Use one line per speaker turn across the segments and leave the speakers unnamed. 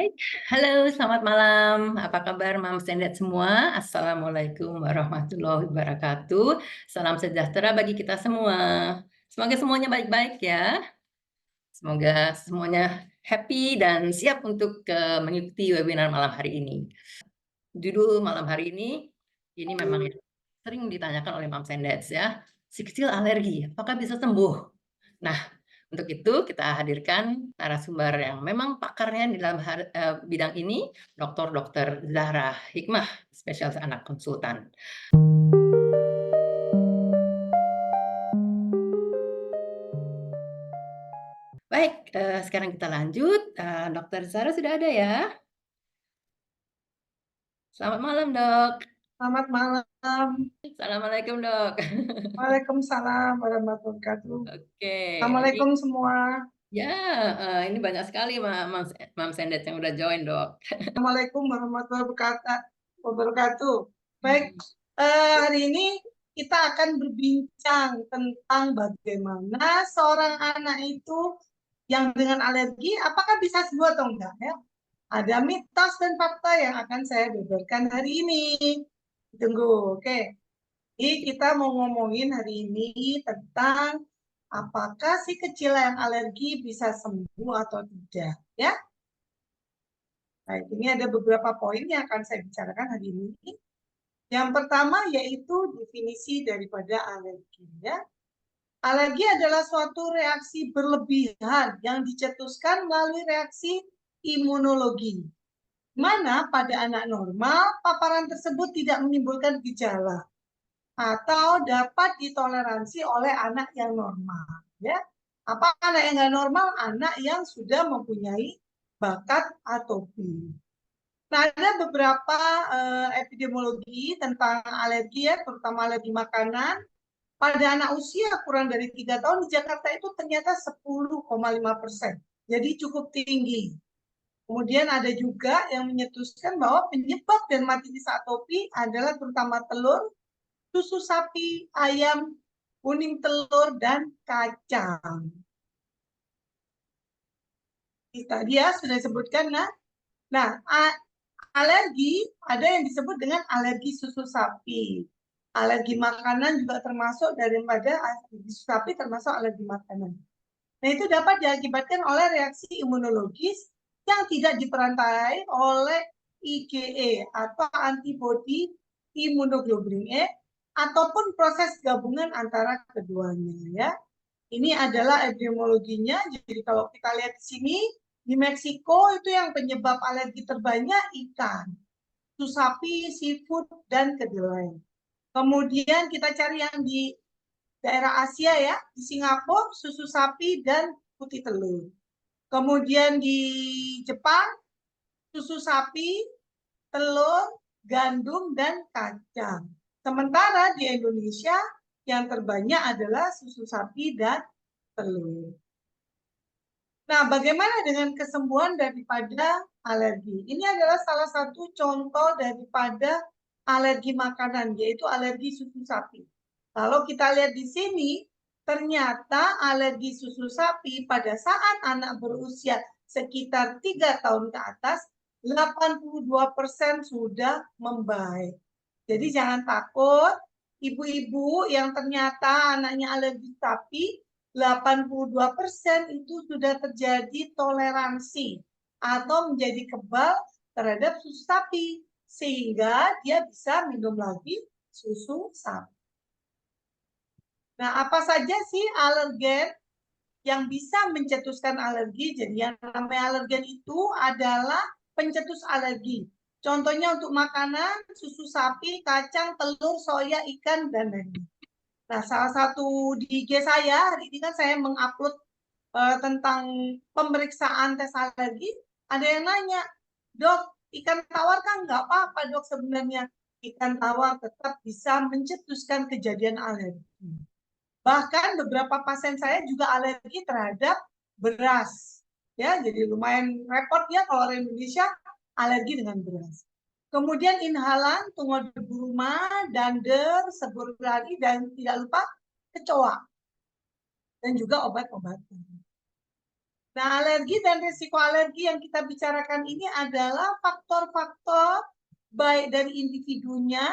Baik, halo selamat malam. Apa kabar Mams dan Dad semua? Assalamualaikum warahmatullahi wabarakatuh. Salam sejahtera bagi kita semua. Semoga semuanya baik-baik ya. Semoga semuanya happy dan siap untuk mengikuti webinar malam hari ini. Judul malam hari ini memang yang sering ditanyakan oleh Mams and Dads ya. Si kecil alergi, apakah bisa sembuh? Nah, untuk itu kita hadirkan narasumber yang memang pakarnya di dalam bidang ini, Dr. Zahra Hikmah, spesialis anak konsultan. Baik, sekarang kita lanjut. Dr. Zahra sudah ada ya? Selamat malam, Dok.
Selamat malam.
Assalamualaikum, Dok.
Waalaikumsalam warahmatullahi wabarakatuh.
Oke,
Assalamualaikum semua.
ya, ini banyak sekali Mams and Dad yang udah join, Dok.
Assalamualaikum warahmatullahi wabarakatuh. Baik, hari ini kita akan berbincang tentang bagaimana seorang anak itu yang dengan alergi apakah bisa sembuh atau enggak ya. Ada mitos dan fakta yang akan saya beberkan hari ini. Tunggu, oke. Jadi kita mau ngomongin hari ini tentang apakah si kecil yang alergi bisa sembuh atau tidak, ya? Baik, ini ada beberapa poin yang akan saya bicarakan hari ini. Yang pertama yaitu definisi daripada alergi, ya. Alergi adalah suatu reaksi berlebihan yang dicetuskan melalui reaksi imunologi. Mana pada anak normal, paparan tersebut tidak menimbulkan gejala atau dapat ditoleransi oleh anak yang normal, ya. Apa anak yang nggak normal? Anak yang sudah mempunyai bakat atopi. Nah, ada beberapa epidemiologi tentang alergi ya, terutama alergi makanan. Pada anak usia kurang dari 3 tahun di Jakarta itu ternyata 10,5%. Jadi cukup tinggi. Kemudian ada juga yang menyetuskan bahwa penyebab dermatitis atopi adalah terutama telur, susu sapi, ayam, kuning telur, dan kacang. Tadi ya sudah disebutkan. Nah, alergi ada yang disebut dengan alergi susu sapi. Alergi makanan juga termasuk daripada alergi susu sapi termasuk alergi makanan. Nah, itu dapat diakibatkan oleh reaksi imunologis yang tidak diperantai oleh IgE atau antibodi imunoglobulin E ataupun proses gabungan antara keduanya ya. Ini adalah epidemiologinya. Jadi kalau kita lihat di sini di Meksiko itu yang penyebab alergi terbanyak ikan, susu sapi, seafood dan kedelai. Kemudian kita cari yang di daerah Asia ya, di Singapura susu sapi dan putih telur. Kemudian di Jepang susu sapi, telur, gandum dan kacang. Sementara di Indonesia yang terbanyak adalah susu sapi dan telur. Nah, bagaimana dengan kesembuhan daripada alergi? Ini adalah salah satu contoh daripada alergi makanan, yaitu alergi susu sapi. Kalau kita lihat di sini, ternyata alergi susu sapi pada saat anak berusia sekitar 3 tahun ke atas, 82% sudah membaik. Jadi jangan takut, ibu-ibu yang ternyata anaknya alergi sapi, 82% itu sudah terjadi toleransi atau menjadi kebal terhadap susu sapi sehingga dia bisa minum lagi susu sapi. Nah, apa saja sih alergen yang bisa mencetuskan alergi? Jadi yang namanya alergen itu adalah pencetus alergi. Contohnya untuk makanan, susu sapi, kacang, telur, soya, ikan, dan lain-lain. Nah, salah satu di IG saya, hari ini kan saya mengupload tentang pemeriksaan tes alergi, ada yang nanya, dok, ikan tawar kan nggak apa-apa dok sebenarnya. Ikan tawar tetap bisa mencetuskan kejadian alergi. Bahkan beberapa pasien saya juga alergi terhadap beras. Ya, jadi lumayan repot ya kalau orang Indonesia alergi dengan beras. Kemudian inhalan, tungau debu rumah, dander, sebur lari, dan tidak lupa kecoa. Dan juga obat-obatan. Nah, alergi dan risiko alergi yang kita bicarakan ini adalah faktor-faktor baik dari individunya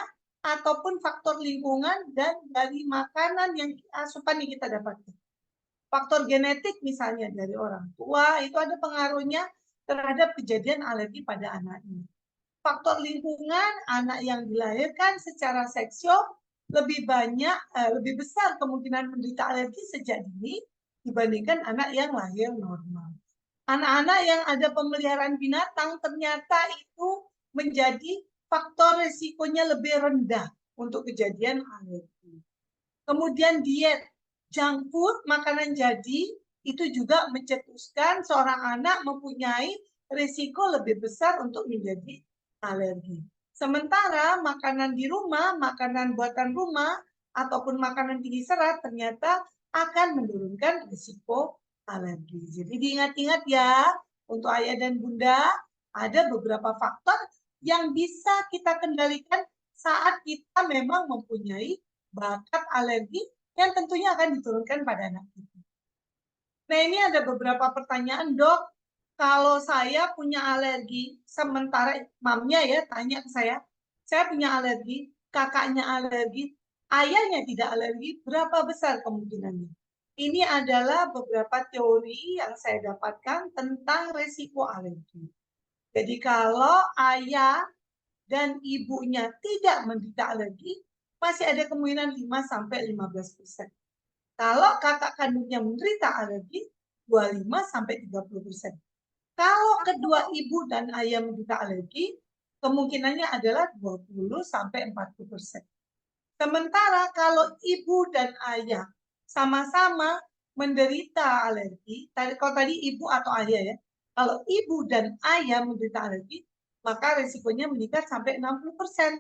ataupun faktor lingkungan dan dari makanan yang asupan yang kita dapatkan. Faktor genetik misalnya dari orang tua itu ada pengaruhnya terhadap kejadian alergi pada anaknya. Faktor lingkungan, anak yang dilahirkan secara seksual lebih banyak, lebih besar kemungkinan menderita alergi sejak dini dibandingkan anak yang lahir normal. Anak-anak yang ada pemeliharaan binatang ternyata itu menjadi faktor risikonya lebih rendah untuk kejadian alergi. Kemudian diet, junk food, makanan jadi, itu juga mencetuskan seorang anak mempunyai risiko lebih besar untuk menjadi alergi. Sementara makanan di rumah, makanan buatan rumah, ataupun makanan tinggi serat ternyata akan menurunkan risiko alergi. Jadi diingat-ingat ya, untuk ayah dan bunda, ada beberapa faktor yang bisa kita kendalikan saat kita memang mempunyai bakat alergi yang tentunya akan diturunkan pada anak kita. Nah, ini ada beberapa pertanyaan, Dok. Kalau saya punya alergi, sementara mamnya ya tanya ke saya punya alergi, kakaknya alergi, ayahnya tidak alergi, berapa besar kemungkinannya? Ini adalah beberapa teori yang saya dapatkan tentang resiko alergi. Jadi kalau ayah dan ibunya tidak menderita alergi, masih ada kemungkinan 5-15%. Kalau kakak kandungnya menderita alergi, 25-30%. Kalau kedua ibu dan ayah menderita alergi, kemungkinannya adalah 20-40%. Sementara kalau ibu dan ayah sama-sama menderita alergi, kalau tadi ibu atau ayah ya, kalau ibu dan ayah menderita alergi, maka risikonya meningkat sampai 60%.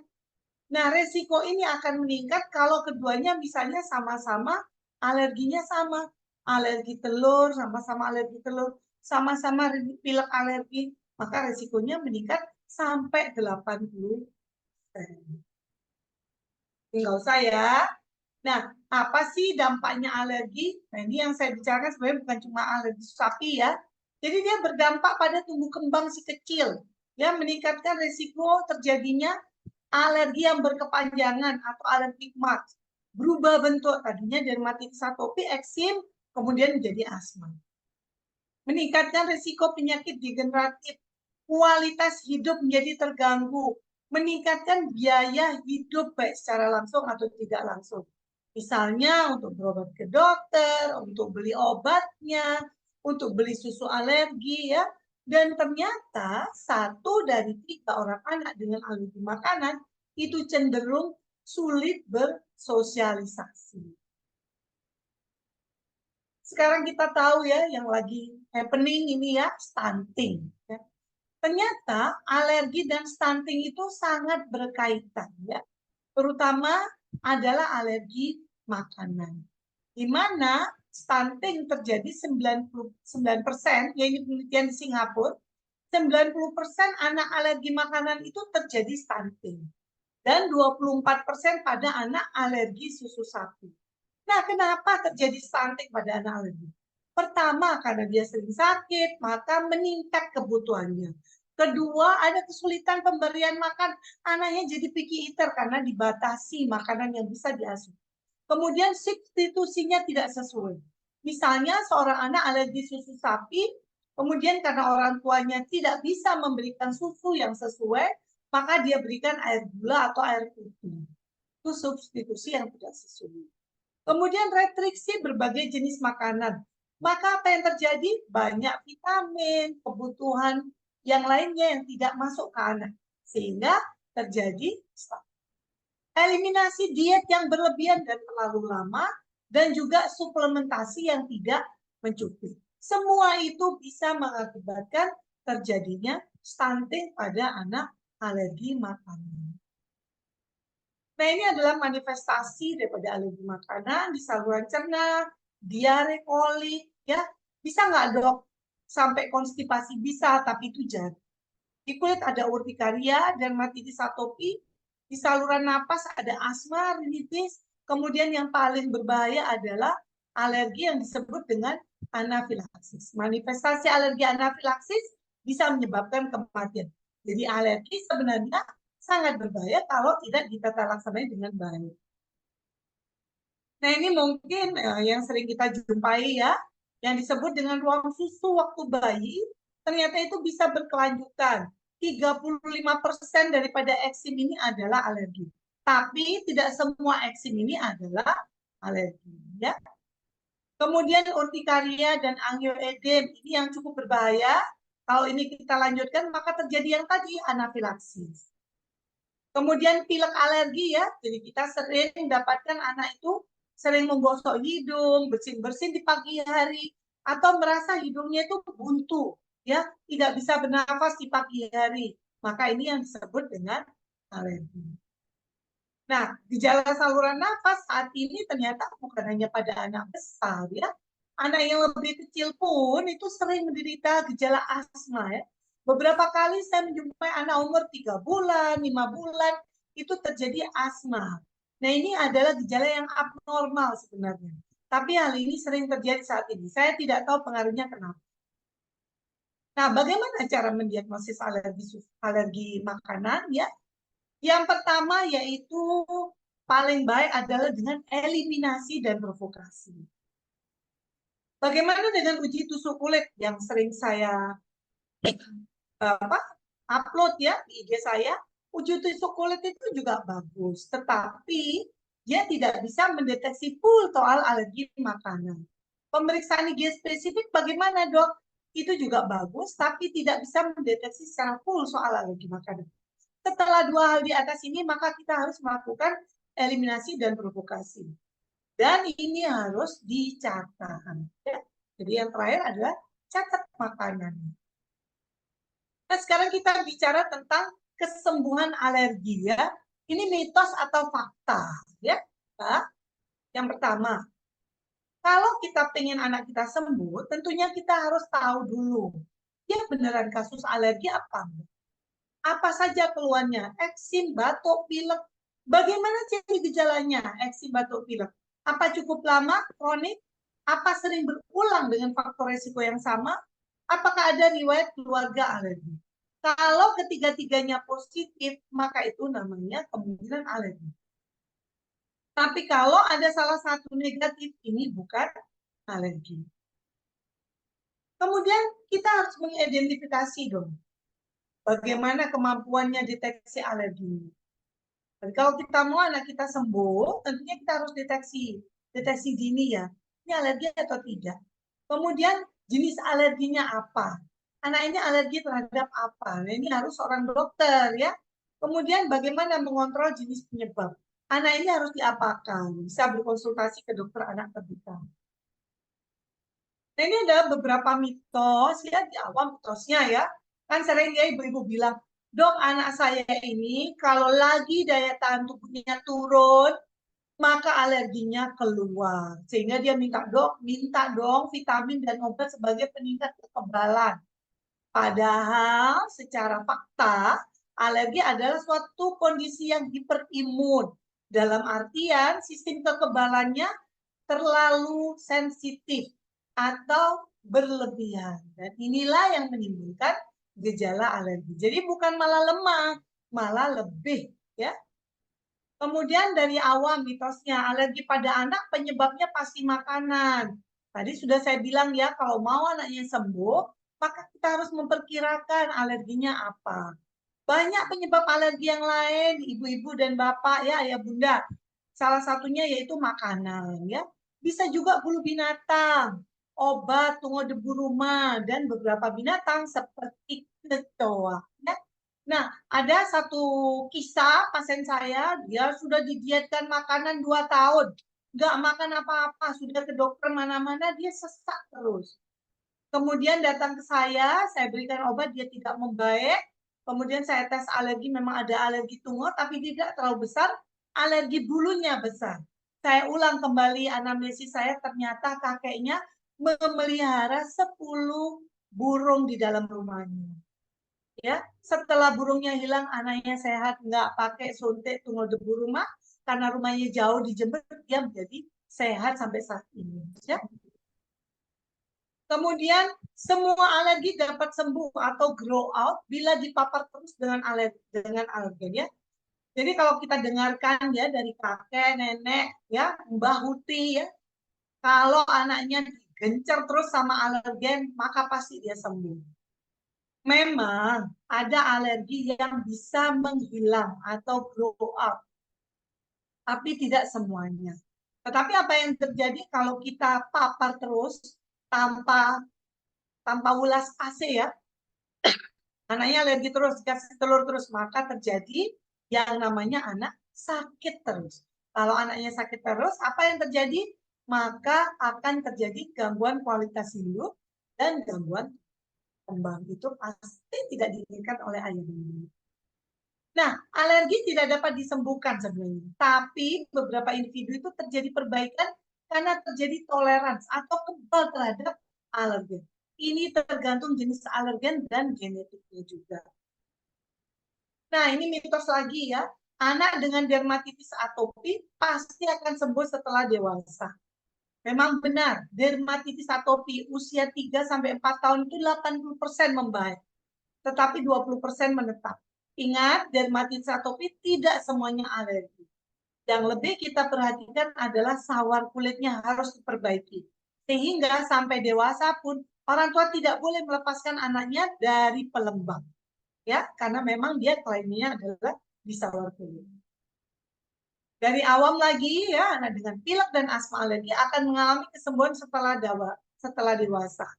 Nah, risiko ini akan meningkat kalau keduanya misalnya sama-sama alerginya sama. Alergi telur, sama-sama alergi telur, sama-sama pilek alergi, maka risikonya meningkat sampai 80%. Nggak usah ya. Nah, apa sih dampaknya alergi? Nah, ini yang saya bicarakan sebenarnya bukan cuma alergi sapi ya. Jadi dia berdampak pada tumbuh kembang si kecil. Ya, meningkatkan risiko terjadinya alergi yang berkepanjangan atau alergi MAC. Berubah bentuk, tadinya dermatitis atopi, eksim, kemudian menjadi asma. Meningkatkan risiko penyakit degeneratif. Kualitas hidup menjadi terganggu. Meningkatkan biaya hidup baik secara langsung atau tidak langsung. Misalnya untuk berobat ke dokter, untuk beli obatnya, untuk beli susu alergi ya. Dan ternyata 1 dari 3 orang anak dengan alergi makanan itu cenderung sulit bersosialisasi. Sekarang kita tahu ya yang lagi happening ini ya, stunting. Ya. Ternyata alergi dan stunting itu sangat berkaitan ya. Terutama adalah alergi makanan. Di mana stunting terjadi 99%, ya ini penelitian di Singapura, 90% anak alergi makanan itu terjadi stunting. Dan 24% pada anak alergi susu sapi. Nah, kenapa terjadi stunting pada anak alergi? Pertama, karena dia sering sakit, maka meningkat kebutuhannya. Kedua, ada kesulitan pemberian makan. Anaknya jadi picky eater karena dibatasi makanan yang bisa diasuh. Kemudian substitusinya tidak sesuai. Misalnya seorang anak alergi susu sapi, kemudian karena orang tuanya tidak bisa memberikan susu yang sesuai, maka dia berikan air gula atau air putih. Itu substitusi yang tidak sesuai. Kemudian restriksi berbagai jenis makanan. Maka apa yang terjadi? Banyak vitamin, kebutuhan yang lainnya yang tidak masuk ke anak. Sehingga terjadi stunting. Eliminasi diet yang berlebihan dan terlalu lama, dan juga suplementasi yang tidak mencukupi. Semua itu bisa mengakibatkan terjadinya stunting pada anak alergi makanan. Nah, ini adalah manifestasi daripada alergi makanan di saluran cerna, diare, kolik, ya. Bisa nggak, Dok? Sampai konstipasi bisa, tapi itu jarang. Di kulit ada urtikaria, dermatitis atopi, di saluran napas ada asma, rinitis, kemudian yang paling berbahaya adalah alergi yang disebut dengan anafilaksis. Manifestasi alergi anafilaksis bisa menyebabkan kematian. Jadi alergi sebenarnya sangat berbahaya kalau tidak ditata laksana dengan baik. Nah, ini mungkin yang sering kita jumpai ya, yang disebut dengan ruang susu waktu bayi, ternyata itu bisa berkelanjutan. 35% daripada eksim ini adalah alergi. Tapi tidak semua eksim ini adalah alergi. Ya. Kemudian urtikaria dan angioedem, ini yang cukup berbahaya. Kalau ini kita lanjutkan, maka terjadi yang tadi, anafilaksis. Kemudian pilek alergi ya, jadi kita sering dapatkan anak itu sering menggosok hidung, bersin-bersin di pagi hari, atau merasa hidungnya itu buntu, ya, tidak bisa bernafas di pagi hari. Maka ini yang disebut dengan alergi. Nah, gejala saluran nafas saat ini ternyata bukan hanya pada anak besar ya. Anak yang lebih kecil pun itu sering menderita gejala asma ya. Beberapa kali saya menjumpai anak umur 3 bulan, 5 bulan, itu terjadi asma. Nah, ini adalah gejala yang abnormal sebenarnya. Tapi hal ini sering terjadi saat ini. Saya tidak tahu pengaruhnya kenapa. Nah, bagaimana cara mendiagnosis alergi makanan ya? Yang pertama yaitu paling baik adalah dengan eliminasi dan provokasi. Bagaimana dengan uji tusuk kulit yang sering saya upload ya di IG saya? Uji tusuk kulit itu juga bagus, tetapi dia tidak bisa mendeteksi full soal alergi makanan. Pemeriksaan IG spesifik bagaimana dok? Itu juga bagus, tapi tidak bisa mendeteksi secara full soal alergi makanan. Setelah dua hal di atas ini, maka kita harus melakukan eliminasi dan provokasi. Dan ini harus dicatat. Ya. Jadi yang terakhir adalah catat makanan. Nah, sekarang kita bicara tentang kesembuhan alergi ya. Ini mitos atau fakta ya. Nah, yang pertama, kalau kita pengen anak kita sembuh, tentunya kita harus tahu dulu, dia beneran kasus alergi apa? Apa saja keluhannya? Eksim, batuk, pilek. Bagaimana ciri gejalanya? Eksim, batuk, pilek. Apa cukup lama, kronik? Apa sering berulang dengan faktor resiko yang sama? Apakah ada riwayat keluarga alergi? Kalau ketiga-tiganya positif, maka itu namanya kemungkinan alergi. Tapi kalau ada salah satu negatif, ini bukan alergi. Kemudian kita harus mengidentifikasi dong, bagaimana kemampuannya deteksi alergi. Jadi kalau kita mau anak kita sembuh, tentunya kita harus deteksi dini ya. Ini alergi atau tidak. Kemudian jenis alerginya apa? Anak ini alergi terhadap apa? Nah, ini harus seorang dokter ya. Kemudian bagaimana mengontrol jenis penyebab? Anak ini harus diapakan? Bisa berkonsultasi ke dokter anak terdekat. Nah, ini adalah beberapa mitos ya, di awal mitosnya ya. Kan sering ya ibu-ibu bilang, dok anak saya ini kalau lagi daya tahan tubuhnya turun, maka alerginya keluar. Sehingga dia minta dong vitamin dan obat sebagai peningkat kekebalan. Padahal secara fakta, alergi adalah suatu kondisi yang hiperimun. Dalam artian sistem kekebalannya terlalu sensitif atau berlebihan. Dan inilah yang menimbulkan gejala alergi. Jadi bukan malah lemah, malah lebih ya. Kemudian dari awal mitosnya, alergi pada anak penyebabnya pasti makanan. Tadi sudah saya bilang ya, kalau mau anaknya sembuh, maka kita harus memperkirakan alerginya apa. Banyak penyebab alergi yang lain, ibu-ibu dan bapak ya, ayah bunda. Salah satunya yaitu makanan ya. Bisa juga bulu binatang, obat, tungau debu rumah, dan beberapa binatang seperti kecoa. Ya. Nah, ada satu kisah pasien saya, dia sudah didietkan makanan 2 tahun. Nggak makan apa-apa, sudah ke dokter mana-mana, dia sesak terus. Kemudian datang ke saya berikan obat, dia tidak membaik. Kemudian saya tes alergi, memang ada alergi tumor, tapi tidak terlalu besar, alergi bulunya besar. Saya ulang kembali anamnesis saya, ternyata kakeknya memelihara 10 burung di dalam rumahnya. Ya, setelah burungnya hilang, anaknya sehat, nggak pakai suntik tunggu debu rumah, karena rumahnya jauh di Jember, dia menjadi sehat sampai saat ini. Ya. Kemudian semua alergi dapat sembuh atau grow out bila dipapar terus dengan alergen ya. Jadi kalau kita dengarkan ya dari kakek, nenek, ya, Mbah Huti ya, kalau anaknya digencar terus sama alergen, maka pasti dia sembuh. Memang ada alergi yang bisa menghilang atau grow out, tapi tidak semuanya. Tetapi apa yang terjadi kalau kita papar terus tanpa ulas AC ya, anaknya alergi terus, kasih telur terus, maka terjadi yang namanya anak sakit terus. Kalau anaknya sakit terus, apa yang terjadi? Maka akan terjadi gangguan kualitas hidup dan gangguan kembang. Itu pasti tidak diinginkan oleh ayah dan ibu. Nah, alergi tidak dapat disembuhkan sebenarnya. Tapi beberapa individu itu terjadi perbaikan karena terjadi toleransi atau kebal terhadap alergen. Ini tergantung jenis alergen dan genetiknya juga. Nah, ini mitos lagi ya. Anak dengan dermatitis atopi pasti akan sembuh setelah dewasa. Memang benar, dermatitis atopi usia 3-4 tahun itu 80% membaik, tetapi 20% menetap. Ingat, dermatitis atopi tidak semuanya alergi. Yang lebih kita perhatikan adalah sawar kulitnya harus diperbaiki. Sehingga sampai dewasa pun orang tua tidak boleh melepaskan anaknya dari pelembab. Ya, karena memang dia klaimnya adalah di sawar kulit. Dari awam lagi ya, anak dengan pilek dan asma alergi akan mengalami kesembuhan setelah dewasa.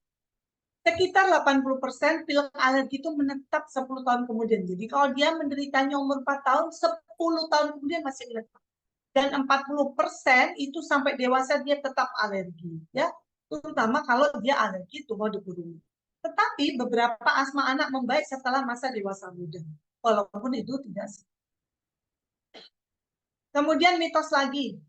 Sekitar 80% pilek alergi itu menetap 10 tahun kemudian. Jadi kalau dia menderitanya umur 4 tahun, 10 tahun kemudian masih menetap. Dan 40% itu sampai dewasa dia tetap alergi, ya. Terutama kalau dia alergi tumor debu rumah. Tetapi beberapa asma anak membaik setelah masa dewasa muda, walaupun itu tidak. Kemudian mitos lagi,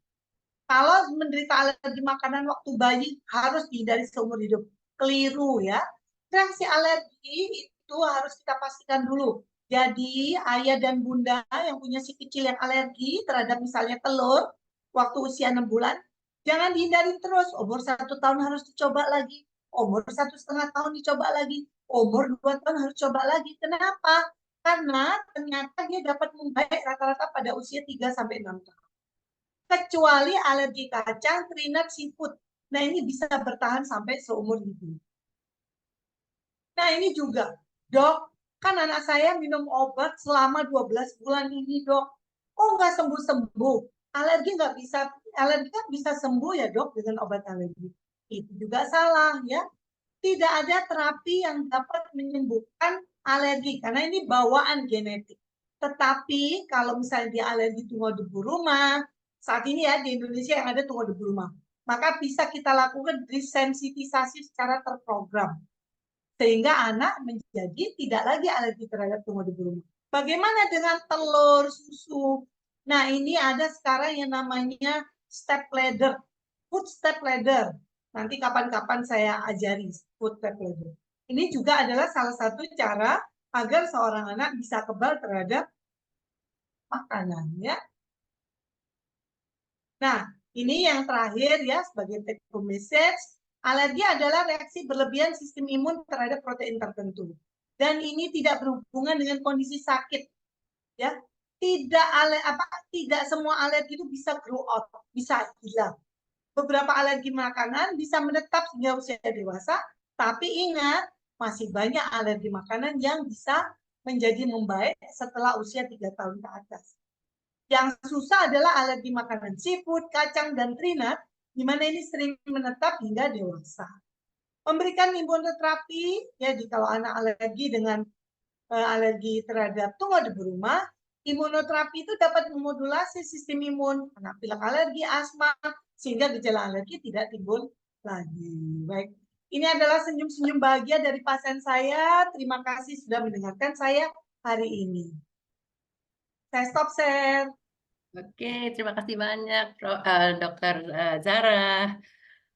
kalau menderita alergi makanan waktu bayi harus dihindari seumur hidup. Keliru ya. Reaksi alergi itu harus kita pastikan dulu. Jadi ayah dan bunda yang punya si kecil yang alergi terhadap misalnya telur waktu usia 6 bulan, jangan dihindari terus. Umur 1 tahun harus dicoba lagi. Umur 1,5 tahun dicoba lagi. Umur 2 tahun harus coba lagi. Kenapa? Karena ternyata dia dapat membaik rata-rata pada usia 3-6 tahun. Kecuali alergi kacang, terinat, seafood. Nah, ini bisa bertahan sampai seumur hidup. Nah, ini juga, dok, kan anak saya minum obat selama 12 bulan ini, dok. Oh, nggak sembuh-sembuh. Alergi nggak bisa, alergi kan bisa sembuh ya, dok, dengan obat alergi. Itu juga salah, ya. Tidak ada terapi yang dapat menyembuhkan alergi, karena ini bawaan genetik. Tetapi kalau misalnya dia alergi tumor debu rumah, saat ini ya di Indonesia yang ada tumor debu rumah, maka bisa kita lakukan desensitisasi secara terprogram. Sehingga anak menjadi tidak lagi alergi terhadap tumor debu rumah. Bagaimana dengan telur, susu? Nah, ini ada sekarang yang namanya step ladder, food step ladder. Nanti kapan-kapan saya ajari food step ladder. Ini juga adalah salah satu cara agar seorang anak bisa kebal terhadap makanan, ya. Nah, ini yang terakhir ya sebagai take home message. Alergi adalah reaksi berlebihan sistem imun terhadap protein tertentu. Dan ini tidak berhubungan dengan kondisi sakit. Ya, tidak semua alergi itu bisa grow out, bisa hilang. Beberapa alergi makanan bisa menetap hingga usia dewasa, tapi ingat, masih banyak alergi makanan yang bisa menjadi membaik setelah usia 3 tahun ke atas. Yang susah adalah alergi makanan seafood, kacang, dan terinat, di mana ini sering menetap hingga dewasa. Memberikan imunoterapi, ya kalau anak alergi dengan alergi terhadap tumor debu rumah, imunoterapi itu dapat memodulasi sistem imun, anak pilek alergi, asma, sehingga gejala alergi tidak timbul lagi. Baik, ini adalah senyum-senyum bahagia dari pasien saya. Terima kasih sudah mendengarkan saya hari ini. Saya stop share.
Oke, terima kasih banyak, Dokter Zara.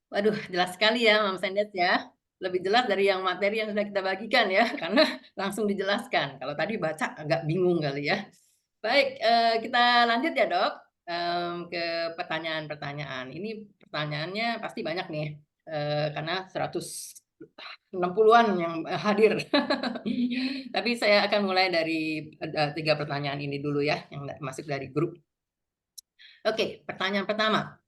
Waduh, jelas sekali ya, Mama Sendet ya. Lebih jelas dari yang materi yang sudah kita bagikan ya, karena langsung dijelaskan. Kalau tadi baca agak bingung kali ya. Baik, kita lanjut ya, Dok, ke pertanyaan-pertanyaan. Ini pertanyaannya pasti banyak nih, karena 100 60-an yang hadir. Tapi saya akan mulai dari 3 pertanyaan ini dulu ya, yang masuk dari grup. Oke, pertanyaan pertama.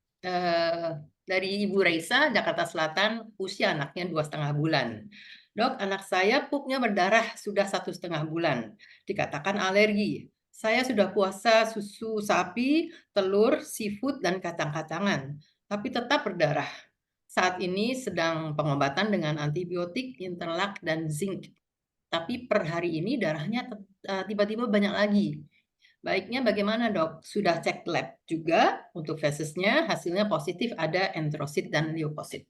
Dari Ibu Reisa, Jakarta Selatan, usia anaknya 2,5 bulan. Dok, anak saya pupnya berdarah sudah 1,5 bulan. Dikatakan alergi. Saya sudah puasa susu sapi, telur, seafood, dan kacang-kacangan. Tapi tetap berdarah. Saat ini sedang pengobatan dengan antibiotik, interlak, dan zinc. Tapi per hari ini darahnya tiba-tiba banyak lagi. Baiknya bagaimana dok? Sudah cek lab juga untuk fesisnya, hasilnya positif ada enterosit dan leukosit.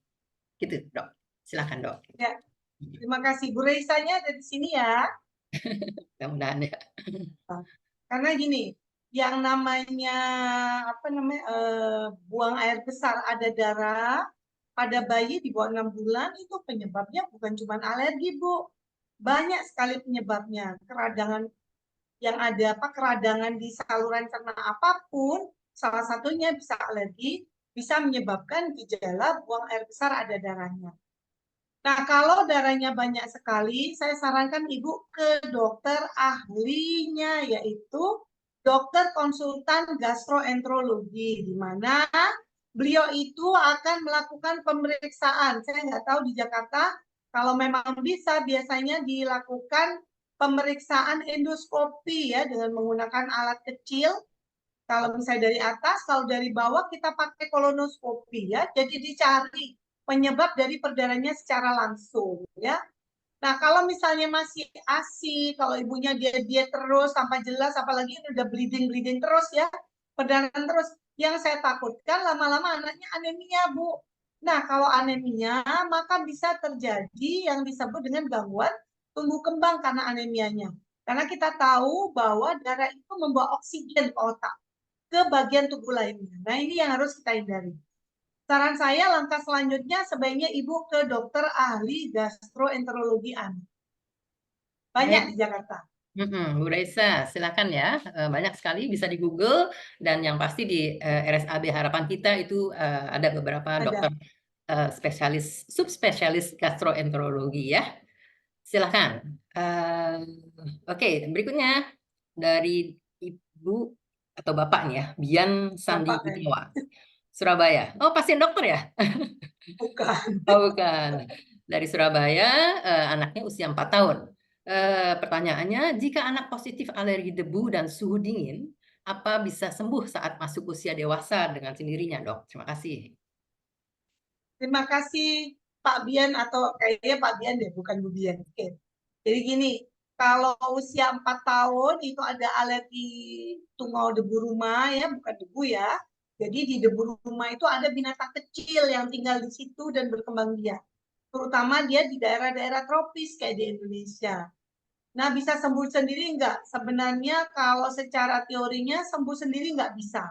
Gitu dok. Silakan dok.
Ya, terima kasih. Bu Reisanya ada di sini ya.
Mudah-mudahan ya.
Karena gini, yang namanya buang air besar ada darah pada bayi di bawah 6 bulan itu penyebabnya bukan cuma alergi, Bu. Banyak sekali penyebabnya. Keradangan yang ada keradangan di saluran cerna apapun, salah satunya bisa alergi, bisa menyebabkan gejala buang air besar ada darahnya. Nah, kalau darahnya banyak sekali, saya sarankan Ibu ke dokter ahlinya, yaitu dokter konsultan gastroenterologi, di mana beliau itu akan melakukan pemeriksaan. Saya nggak tahu di Jakarta, kalau memang bisa, biasanya dilakukan pemeriksaan endoskopi ya, dengan menggunakan alat kecil. Kalau misalnya dari atas, kalau dari bawah kita pakai kolonoskopi ya, jadi dicari penyebab dari perdarahannya secara langsung ya. Nah, kalau misalnya masih ASI, kalau ibunya dia terus tanpa jelas, apalagi ini udah bleeding terus ya, perdarahan terus, yang saya takutkan lama-lama anaknya anemia, Bu. Nah, kalau anemia, maka bisa terjadi yang disebut dengan gangguan tumbuh kembang karena anemianya. Karena kita tahu bahwa darah itu membawa oksigen ke otak, ke bagian tubuh lainnya. Nah, ini yang harus kita hindari. Saran saya langkah selanjutnya sebaiknya Ibu ke dokter ahli gastroenterologi anak. Banyak
Baik.
di Jakarta.
Bu Raisa, silakan ya. Banyak sekali bisa di Google dan yang pasti di RSAB Harapan Kita itu ada beberapa
Ada.
dokter spesialis, subspesialis gastroenterologi ya. Silakan. Oke, berikutnya dari Ibu atau Bapak nih ya, Bian Sandi
Bapak kayaknya.
Itiwa, Surabaya. Oh, pasien dokter ya?
Bukan.
Oh, bukan. Dari Surabaya, anaknya usia 4 tahun. Pertanyaannya, jika anak positif alergi debu dan suhu dingin, apa bisa sembuh saat masuk usia dewasa dengan sendirinya, dok? Terima kasih.
Terima kasih Pak Bian atau kayaknya Pak Bian deh, bukan Bu Bian. Oke. Jadi gini, kalau usia 4 tahun itu ada alergi tungau debu rumah ya, bukan debu ya. Jadi di debu rumah itu ada binatang kecil yang tinggal di situ dan berkembang biak. Terutama dia di daerah-daerah tropis kayak di Indonesia. Nah, bisa sembuh sendiri enggak? Sebenarnya kalau secara teorinya sembuh sendiri enggak bisa.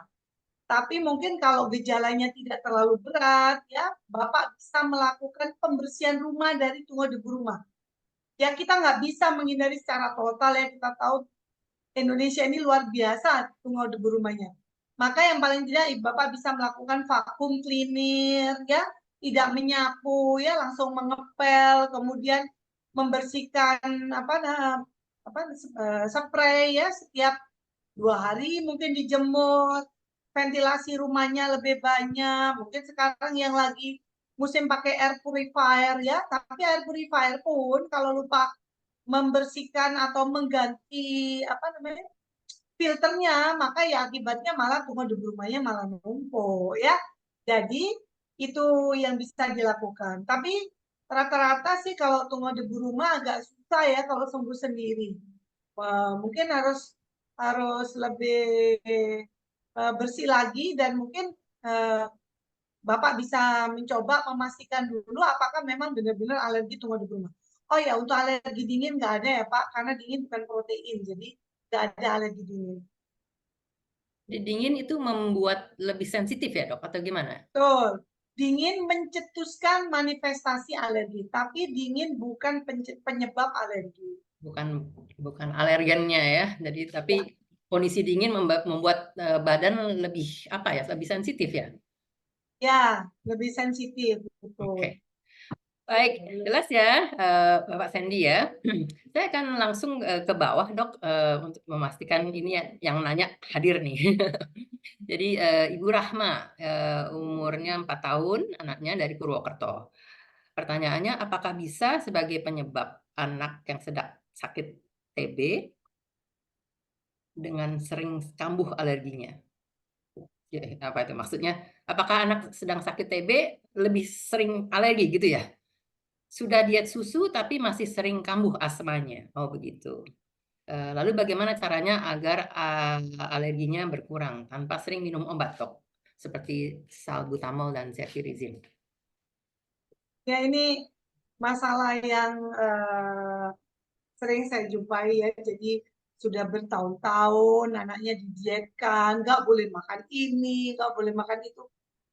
Tapi mungkin kalau gejalanya tidak terlalu berat, ya, Bapak bisa melakukan pembersihan rumah dari tungau debu rumah. Ya, kita nggak bisa menghindari secara total ya, kita tahu Indonesia ini luar biasa tungau debu rumahnya. Maka yang paling tidak Bapak bisa melakukan vakum cleaner, ya, tidak menyapu, ya, langsung mengepel, kemudian membersihkan spray ya setiap 2 hari mungkin dijemur, ventilasi rumahnya lebih banyak. Mungkin sekarang yang lagi musim pakai air purifier ya, tapi air purifier pun kalau lupa membersihkan atau mengganti filternya, maka ya akibatnya malah tungau debu rumahnya malah numpuk ya. Jadi itu yang bisa dilakukan. Tapi rata-rata sih kalau tungau debu rumah agak susah ya kalau sembuh sendiri. Mungkin harus lebih bersih lagi dan mungkin Bapak bisa mencoba memastikan dulu apakah memang benar-benar alergi tungau debu rumah. Oh ya, untuk alergi dingin nggak ada ya Pak, karena dingin bukan protein, jadi nggak ada alergi dingin.
Jadi dingin itu membuat lebih sensitif ya, dok? Atau gimana?
Betul. Dingin mencetuskan manifestasi alergi, tapi dingin bukan penyebab alergi.
Bukan alergennya ya. Jadi tapi
Ya,
kondisi dingin membuat badan lebih apa ya? Lebih sensitif ya.
ya lebih sensitif. Betul.
Oke. Baik, jelas ya, Bapak Sandy ya. Saya akan langsung, ke bawah Dok, untuk memastikan ini yang nanya hadir nih. Jadi, Ibu Rahma, umurnya 4 tahun, anaknya dari Purwokerto. Pertanyaannya, apakah bisa sebagai penyebab anak yang sedang sakit TB dengan sering kambuh alerginya? Ya, apa itu maksudnya? Apakah anak sedang sakit TB lebih sering alergi gitu ya? Sudah diet susu tapi masih sering kambuh asmanya. Oh begitu. Lalu bagaimana caranya agar, alerginya berkurang tanpa sering minum obat, Dok? Seperti salbutamol dan cetirizine.
Ya ini masalah yang sering saya jumpai ya. Jadi sudah bertahun-tahun anaknya didietkan, nggak boleh makan ini, nggak boleh makan itu.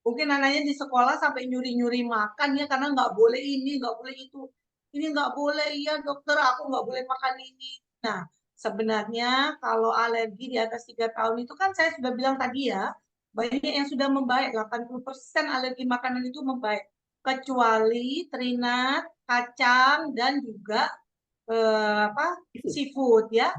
Mungkin anaknya di sekolah sampai nyuri-nyuri makan ya karena nggak boleh ini, nggak boleh itu. Ini nggak boleh, iya dokter aku nggak boleh makan ini. Nah, sebenarnya kalau alergi di atas 3 tahun itu kan saya sudah bilang tadi ya, banyak yang sudah membaik, 80% alergi makanan itu membaik. Kecuali terinat, kacang, dan juga
Itu.
seafood ya.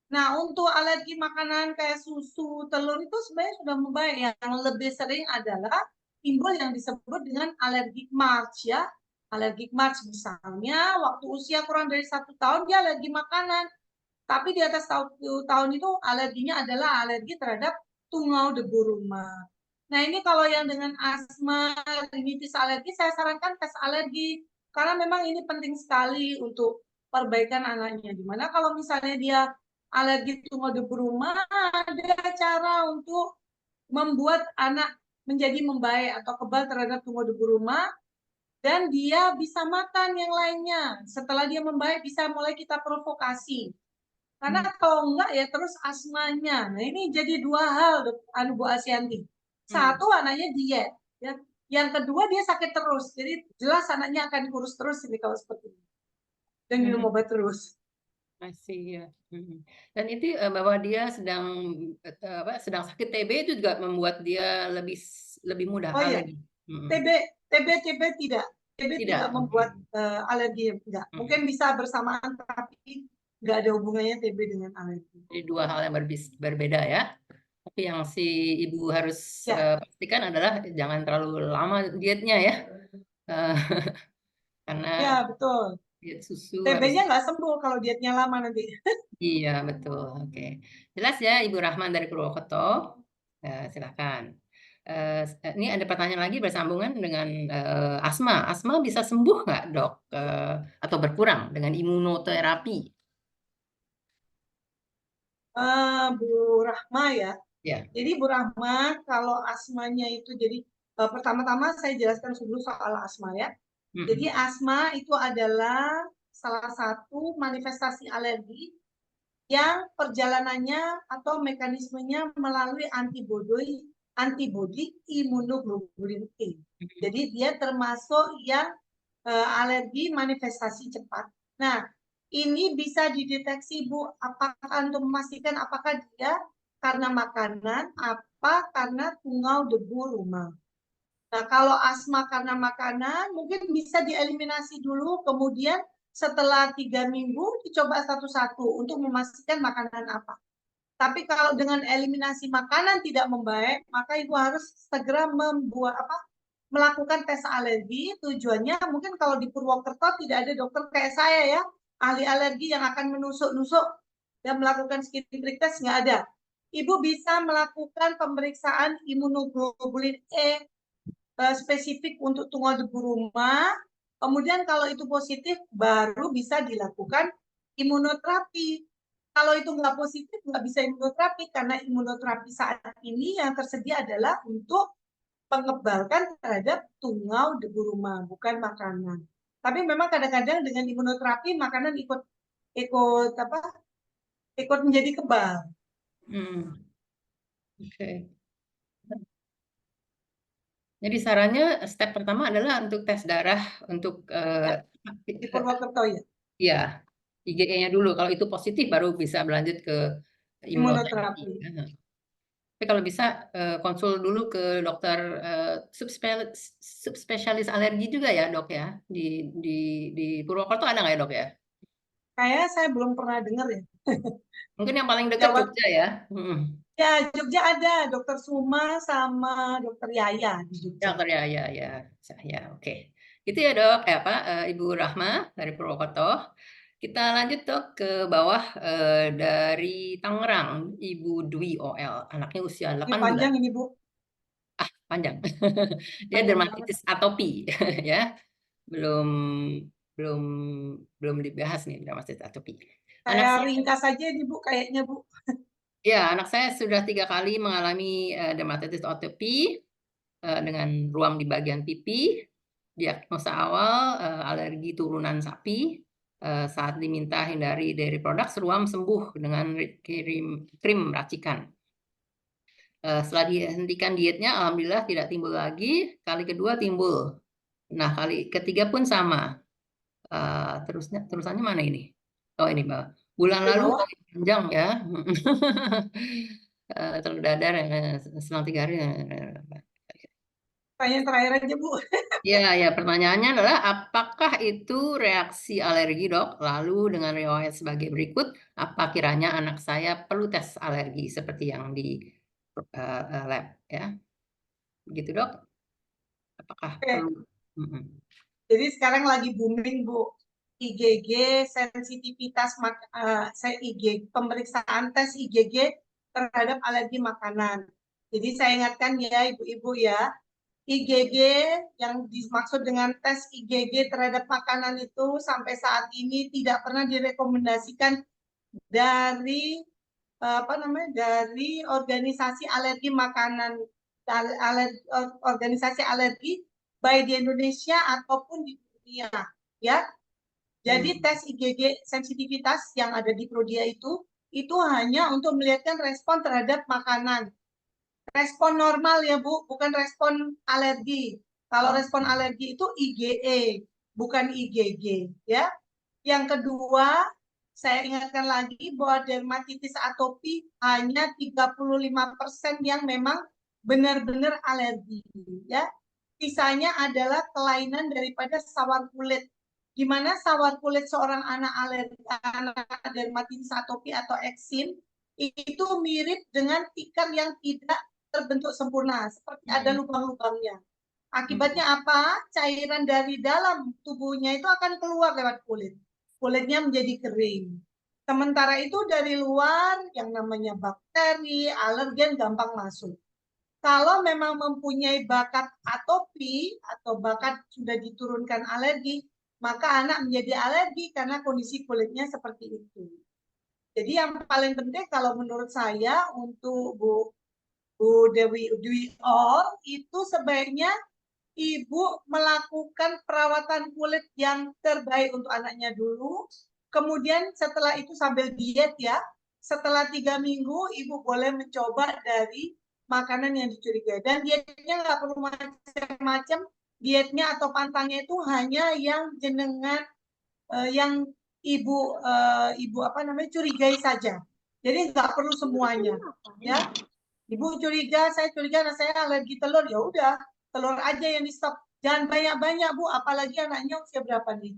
Nah, untuk alergi makanan kayak susu, telur itu sebenarnya sudah membaik. Yang lebih sering adalah timbul yang disebut dengan allergic march ya. Allergic march misalnya waktu usia kurang dari 1 tahun dia alergi makanan. Tapi di atas tahun itu alerginya adalah alergi terhadap tungau debu rumah. Nah, ini kalau yang dengan asma, rinitis alergi, saya sarankan tes alergi. Karena memang ini penting sekali untuk perbaikan anaknya. Dimana kalau misalnya dia alergi tungau debu rumah, ada cara untuk membuat anak menjadi membaik atau kebal terhadap tungau debu rumah, dan dia bisa makan yang lainnya. Setelah dia membaik, bisa mulai kita provokasi. Karena kalau enggak ya terus asmanya. Nah ini jadi dua hal, Bu Asyanti.
Hmm.
Satu anaknya diet, ya. Yang kedua dia sakit terus. Jadi jelas anaknya akan kurus terus ini kalau seperti ini. Dan minum
Mhm.
obat terus.
Masih ya. Mhm. Dan itu, bahwa dia sedang, sedang sakit TB itu juga membuat dia lebih mudah
Oh iya,
alergi? Mhm.
TB, TB tidak. TB
Tidak?
tidak
Oke.
membuat alergi, enggak. Mungkin
Mhm.
bisa bersamaan tapi enggak ada hubungannya TB dengan alergi.
Jadi 2 hal yang berbeda ya. Tapi yang si Ibu harus,
Ya,
pastikan adalah jangan terlalu lama dietnya ya. Eee, karena
ya betul.
diet susu harus.
TB-nya nggak sembuh kalau dietnya lama nanti.
Iya betul, oke. Jelas ya Ibu Rahman dari Purwokerto, silakan. Ini ada pertanyaan lagi bersambungan dengan, asma. Asma bisa sembuh nggak Dok, atau berkurang dengan imunoterapi?
Bu Rahma ya.
Ya.
Jadi Bu Rahma, kalau asmanya itu jadi pertama-tama saya jelaskan dulu soal asma ya. Jadi
Mhm.
asma itu adalah salah satu manifestasi alergi yang perjalanannya atau mekanismenya melalui antibodi imunoglobulin E.
Mhm.
Jadi dia termasuk yang alergi manifestasi cepat. Nah, ini bisa dideteksi Bu, apakah untuk memastikan apakah dia karena makanan, apa karena tungau debu rumah. Nah, kalau asma karena makanan, mungkin bisa dieliminasi dulu, kemudian setelah 3 minggu dicoba satu-satu untuk memastikan makanan apa. Tapi kalau dengan eliminasi makanan tidak membaik, maka Ibu harus segera melakukan tes alergi. Tujuannya mungkin kalau di Purwokerto tidak ada dokter kayak saya ya, ahli alergi yang akan menusuk-nusuk dan melakukan skin prick test, nggak ada. Ibu bisa melakukan pemeriksaan imunoglobulin E spesifik untuk tungau debu rumah. Kemudian kalau itu positif, baru bisa dilakukan imunoterapi. Kalau itu nggak positif, nggak bisa imunoterapi, karena imunoterapi saat ini yang tersedia adalah untuk mengebalkan terhadap tungau debu rumah, bukan makanan. Tapi memang kadang-kadang dengan imunoterapi makanan ikut ikut apa? Ikut menjadi kebal.
Mmm, oke. Jadi sarannya step pertama adalah untuk tes darah untuk,
Ya, di Purwokerto ya,
iya, IgE-nya dulu, kalau itu positif baru bisa berlanjut ke imunoterapi.
imunoterapi.
Heeh. Tapi kalau bisa, konsul dulu ke dokter, subspesialis alergi juga ya, Dok, ya? Di Purwokerto ada nggak ya, Dok, ya?
Kayaknya saya belum pernah dengar ya.
Mungkin yang paling dekat
Jawa,
Jogja ya? Mhm.
ya Jogja ada Dokter Suma sama Dokter Yaya di Jogja.
Dokter ya, oke. Itu ya, Dok, apa, Ibu Rahma dari Purwokerto. Kita lanjut, Dok, ke bawah, dari Tangerang, Ibu Dwi OL, anaknya usia
Ini
8 bulan.
panjang ini Bu,
Panjang. Dia
panjang banget.
dermatitis atopi ya, belum belum belum dibahas nih dermatitis atopi. Anak
Saya
saya
ringkas aja nih Bu, kayaknya Bu.
ya, anak saya sudah 3 kali mengalami, dermatitis atopi, dengan ruam di bagian pipi. Diagnosa awal, alergi turunan sapi, saat diminta hindari dairy products, ruam sembuh dengan krim racikan. Setelah dihentikan dietnya, alhamdulillah tidak timbul lagi, kali kedua timbul. Nah, kali ketiga pun sama. Terusannya mana ini? Oh, ini, Mbak. Bulan
Di
lalu
bawah,
panjang ya. Telur dadar, selang 3 hari.
pertanyaan terakhir aja Bu.
Ya, ya, pertanyaannya adalah apakah itu reaksi alergi, Dok? Lalu dengan riwayat sebagai berikut, apa kiranya anak saya perlu tes alergi seperti yang di lab ya? Begitu, Dok? Apakah
Oke,
perlu? Mhm.
jadi sekarang lagi booming Bu. IgG, sensitivitas pemeriksaan tes IgG terhadap alergi makanan. Jadi saya ingatkan ya ibu-ibu ya, IgG yang dimaksud dengan tes IgG terhadap makanan itu sampai saat ini tidak pernah direkomendasikan dari dari organisasi alergi makanan, organisasi alergi baik di Indonesia ataupun di dunia ya. Jadi
Hmm.
tes IgG sensitivitas yang ada di Prodia itu hanya untuk melihatkan respon terhadap makanan. Respon normal ya Bu, bukan respon alergi. Kalau
Oh.
respon alergi itu IgE, bukan IgG ya. Yang kedua, saya ingatkan lagi bahwa dermatitis atopi hanya 35% yang memang benar-benar alergi ya. Sisanya adalah kelainan daripada sawar kulit. Di mana sawar kulit seorang anak alergi, anak dermatitis atopi atau eksim itu mirip dengan tikar yang tidak terbentuk sempurna, seperti ada
Hmm.
lubang-lubangnya.
Hmm.
Akibatnya apa? Cairan dari dalam tubuhnya itu akan keluar lewat kulit. Kulitnya menjadi kering. Sementara itu dari luar yang namanya bakteri, alergen gampang masuk. Kalau memang mempunyai bakat atopi atau bakat sudah diturunkan alergi, maka anak menjadi alergi karena kondisi kulitnya seperti itu. Jadi yang paling penting kalau menurut saya untuk Bu Dewi Dwi Or itu sebaiknya ibu melakukan perawatan kulit yang terbaik untuk anaknya dulu. Kemudian setelah itu sambil diet ya, setelah 3 minggu ibu boleh mencoba dari makanan yang dicurigai. Dan dietnya nggak perlu macam-macam, dietnya atau pantangnya itu hanya yang jenengan yang ibu apa namanya curigai saja. Jadi nggak perlu semuanya, ya. Ibu curiga, saya curiga anak saya alergi telur, ya udah telur aja yang di stop. Jangan banyak-banyak Bu, apalagi anaknya usia berapa nih?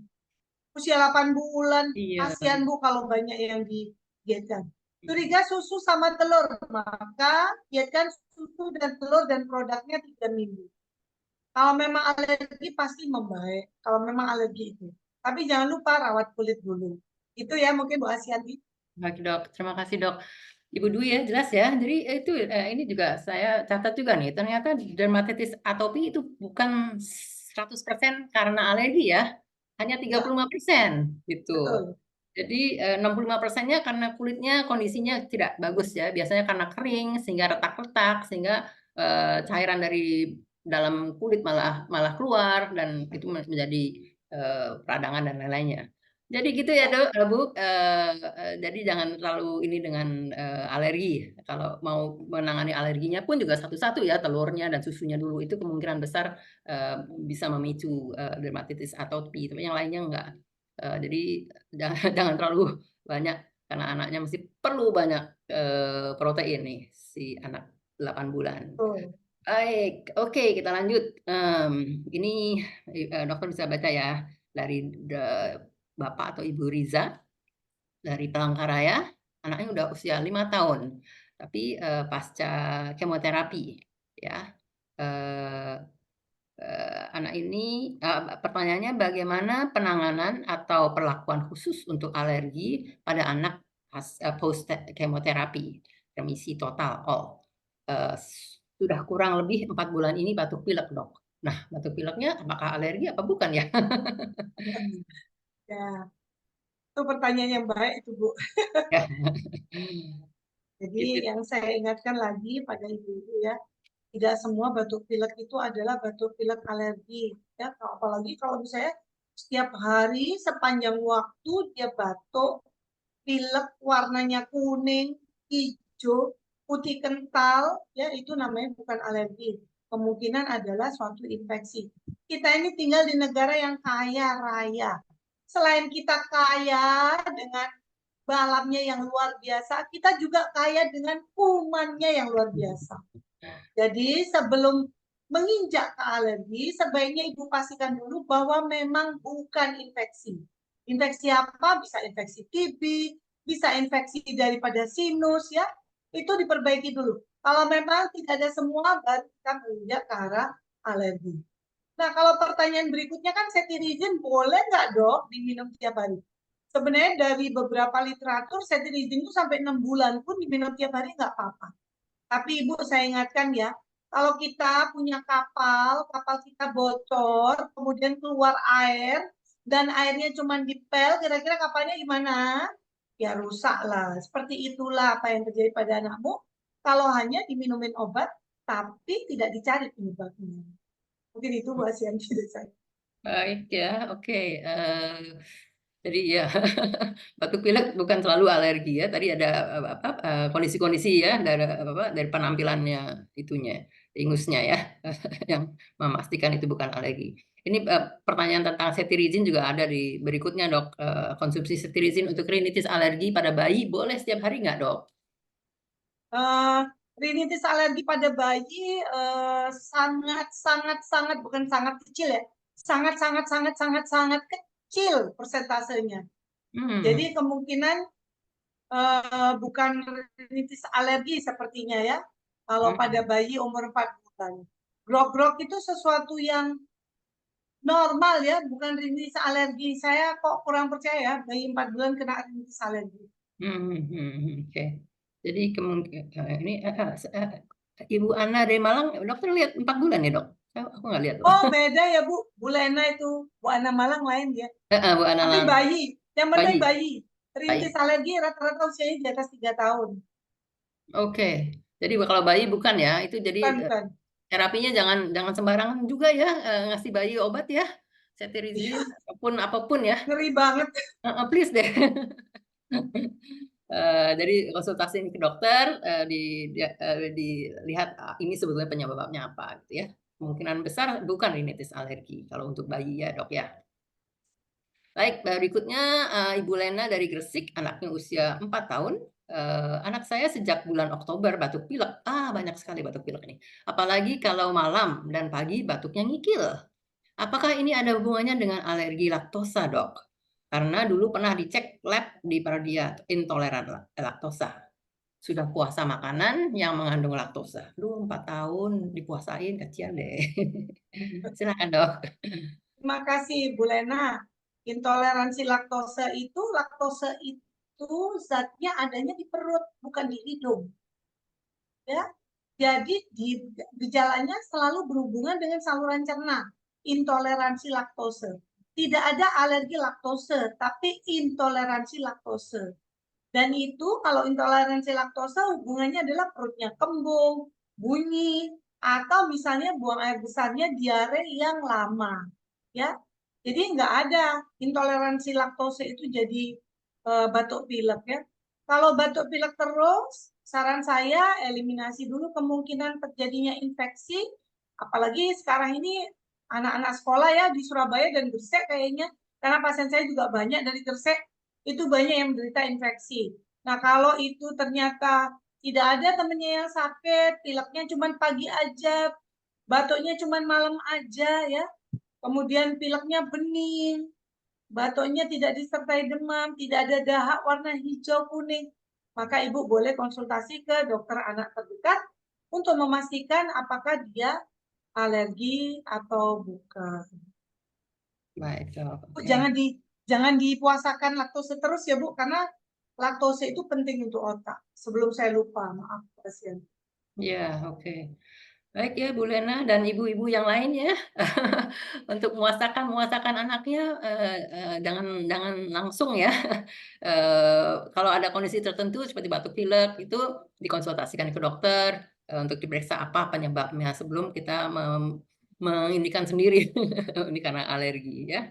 Usia 8 bulan.
Iya.
Kasihan Bu kalau banyak yang didietkan. Curiga susu sama telur, maka dietkan susu dan telur dan produknya 3 minggu. Kalau memang alergi pasti membaik. Kalau memang alergi itu. Tapi jangan lupa rawat kulit dulu. Itu ya mungkin Bu Asyanti.
Baik, Dok. Terima kasih, Dok. Ibu Dwi ya, jelas ya. Jadi itu ini juga saya catat juga nih, ternyata dermatitis atopi itu bukan 100% karena alergi ya, hanya
Ya,
35% gitu.
betul.
Jadi 65%-nya karena kulitnya kondisinya tidak bagus ya, biasanya karena kering sehingga retak-retak, sehingga cairan dari dalam kulit malah malah keluar dan itu menjadi peradangan dan lain-lainnya. Jadi gitu ya,
Ya,
Bu, jadi jangan terlalu ini dengan, alergi. Kalau mau menangani alerginya pun juga satu-satu ya, telurnya dan susunya dulu, itu kemungkinan besar, bisa memicu, dermatitis atopi, tapi yang lainnya enggak. Jadi jangan jangan terlalu banyak, karena anaknya masih perlu banyak, protein nih, si anak 8 bulan.
Tuh.
Baik, oke kita lanjut. Ini dokter bisa baca ya dari Bapak atau Ibu Riza dari Palangkaraya, anaknya udah usia 5 tahun, tapi pasca kemoterapi ya. Eh, Anak ini pertanyaannya bagaimana penanganan atau perlakuan khusus untuk alergi pada anak post kemoterapi remisi total all. Eh, sudah kurang lebih 4 bulan ini batuk pilek dok. Nah batuk pileknya apakah alergi apa bukan ya?
Ya, itu pertanyaan yang baik itu, Bu.
Ya,
Jadi
gitu.
yang saya ingatkan lagi pada ibu-ibu ya, tidak semua batuk pilek itu adalah batuk pilek alergi. Ya, apalagi kalau misalnya setiap hari sepanjang waktu dia batuk, pilek warnanya kuning, hijau, putih kental, ya itu namanya bukan alergi. Kemungkinan adalah suatu infeksi. Kita ini tinggal di negara yang kaya raya. Selain kita kaya dengan balamnya yang luar biasa, kita juga kaya dengan kumannya yang luar biasa. Jadi sebelum menginjak ke alergi, sebaiknya ibu pastikan dulu bahwa memang bukan infeksi. Infeksi apa? Bisa infeksi TB, bisa infeksi daripada sinus ya. Itu diperbaiki dulu. Kalau memang tidak ada semua, baru kita menginjak ke arah alergi. Nah, kalau pertanyaan berikutnya kan cetirizine boleh nggak dok diminum tiap hari? Sebenarnya dari beberapa literatur cetirizine itu sampai 6 bulan pun diminum tiap hari nggak apa-apa. Tapi Ibu saya ingatkan ya, kalau kita punya kapal, kapal kita bocor, kemudian keluar air, dan airnya cuma dipel, kira-kira kapalnya gimana? Ya rusak lah. Seperti itulah apa yang terjadi pada anakmu. Kalau hanya diminumin obat, tapi tidak dicari penyebabnya. Mungkin itu Bu Asianti dari saya.
Baik ya, oke. Jadi ya batuk pilek bukan selalu alergi ya. Tadi ada apa kondisi-kondisi ya dari penampilannya itunya, ingusnya ya yang memastikan itu bukan alergi. Ini pertanyaan tentang cetirizine juga ada di berikutnya dok. Konsumsi cetirizine untuk rinitis alergi pada bayi boleh setiap hari nggak dok?
Rinitis alergi pada bayi sangat sangat sangat bukan sangat kecil ya, sangat sangat sangat sangat sangat kecil persentasenya. Jadi
Hmm.
kemungkinan bukan rinitis alergi sepertinya ya. Kalau pada
Hmm.
bayi umur 4 bulan. Grok-grok itu sesuatu yang normal ya, bukan rinitis alergi. Saya kok kurang percaya ya, bayi 4 bulan kena rinitis alergi.
Oke. Jadi kemungkinan ini Ibu Ana dari Malang, dokter lihat 4 bulan ya dok? Aku nggak lihat loh.
Oh, beda ya Bu. Bu Lena itu, Bu Ana Malang lain ya.
Bu Ana
Tapi bayi, yang penting
bayi,
bayi. Rintis
bayi.
alergi rata-rata usianya di atas 3 tahun.
Oke. Jadi kalau bayi bukan ya, itu jadi
Bukan, bukan.
terapinya jangan jangan sembarangan juga ya ngasih bayi obat ya, cetirizine apapun apapun ya.
Ngeri banget.
Please deh. Jadi konsultasi ke dokter, dilihat ini sebetulnya penyebabnya apa gitu ya. Kemungkinan besar bukan rinitis alergi kalau untuk bayi ya dok ya. Baik, berikutnya Ibu Lena dari Gresik, anaknya usia 4 tahun. Anak saya sejak bulan Oktober batuk pilek. Banyak sekali batuk pilek ini. Apalagi kalau malam dan pagi batuknya ngikil. Apakah ini ada hubungannya dengan alergi laktosa, dok? Karena dulu pernah dicek lab di pada dia intoleran laktosa. Sudah puasa makanan yang mengandung laktosa. 4 tahun dipuasain, kecian deh. Silakan, dok.
Terima kasih Bu Lena. Intoleransi laktose itu zatnya adanya di perut, bukan di hidung. Ya. Jadi gejalanya selalu berhubungan dengan saluran cerna. Intoleransi laktose. Tidak ada alergi laktose, tapi intoleransi laktose. Dan itu kalau intoleransi laktose hubungannya adalah perutnya kembung, bunyi, atau misalnya buang air besarnya diare yang lama. Ya, jadi nggak ada intoleransi laktose itu jadi batuk pilek ya. Kalau batuk pilek terus, saran saya eliminasi dulu kemungkinan terjadinya infeksi. Apalagi sekarang ini anak-anak sekolah ya di Surabaya dan Gresik kayaknya, karena pasien saya juga banyak dari Gresik, itu banyak yang menderita infeksi. Nah, kalau itu ternyata Tidak ada temennya yang sakit, pileknya cuma pagi aja, batuknya cuma malam aja ya. Kemudian pileknya bening, batuknya tidak disertai demam, tidak ada dahak warna hijau kuning. Maka ibu boleh konsultasi ke dokter anak terdekat untuk memastikan apakah dia alergi atau bukan.
Baik, Dok.
Bu,
Oke.
jangan dipuasakan laktose terus ya Bu, karena laktose itu penting untuk otak. Sebelum saya lupa, maaf pasien.
Ya, oke. Baik ya Bu Lena dan ibu-ibu yang lain ya, untuk muasakan anaknya, jangan jangan langsung ya, kalau ada kondisi tertentu seperti batuk pilek itu dikonsultasikan ke dokter, untuk diperiksa apa penyebabnya sebelum kita mengindikan sendiri ini karena alergi ya,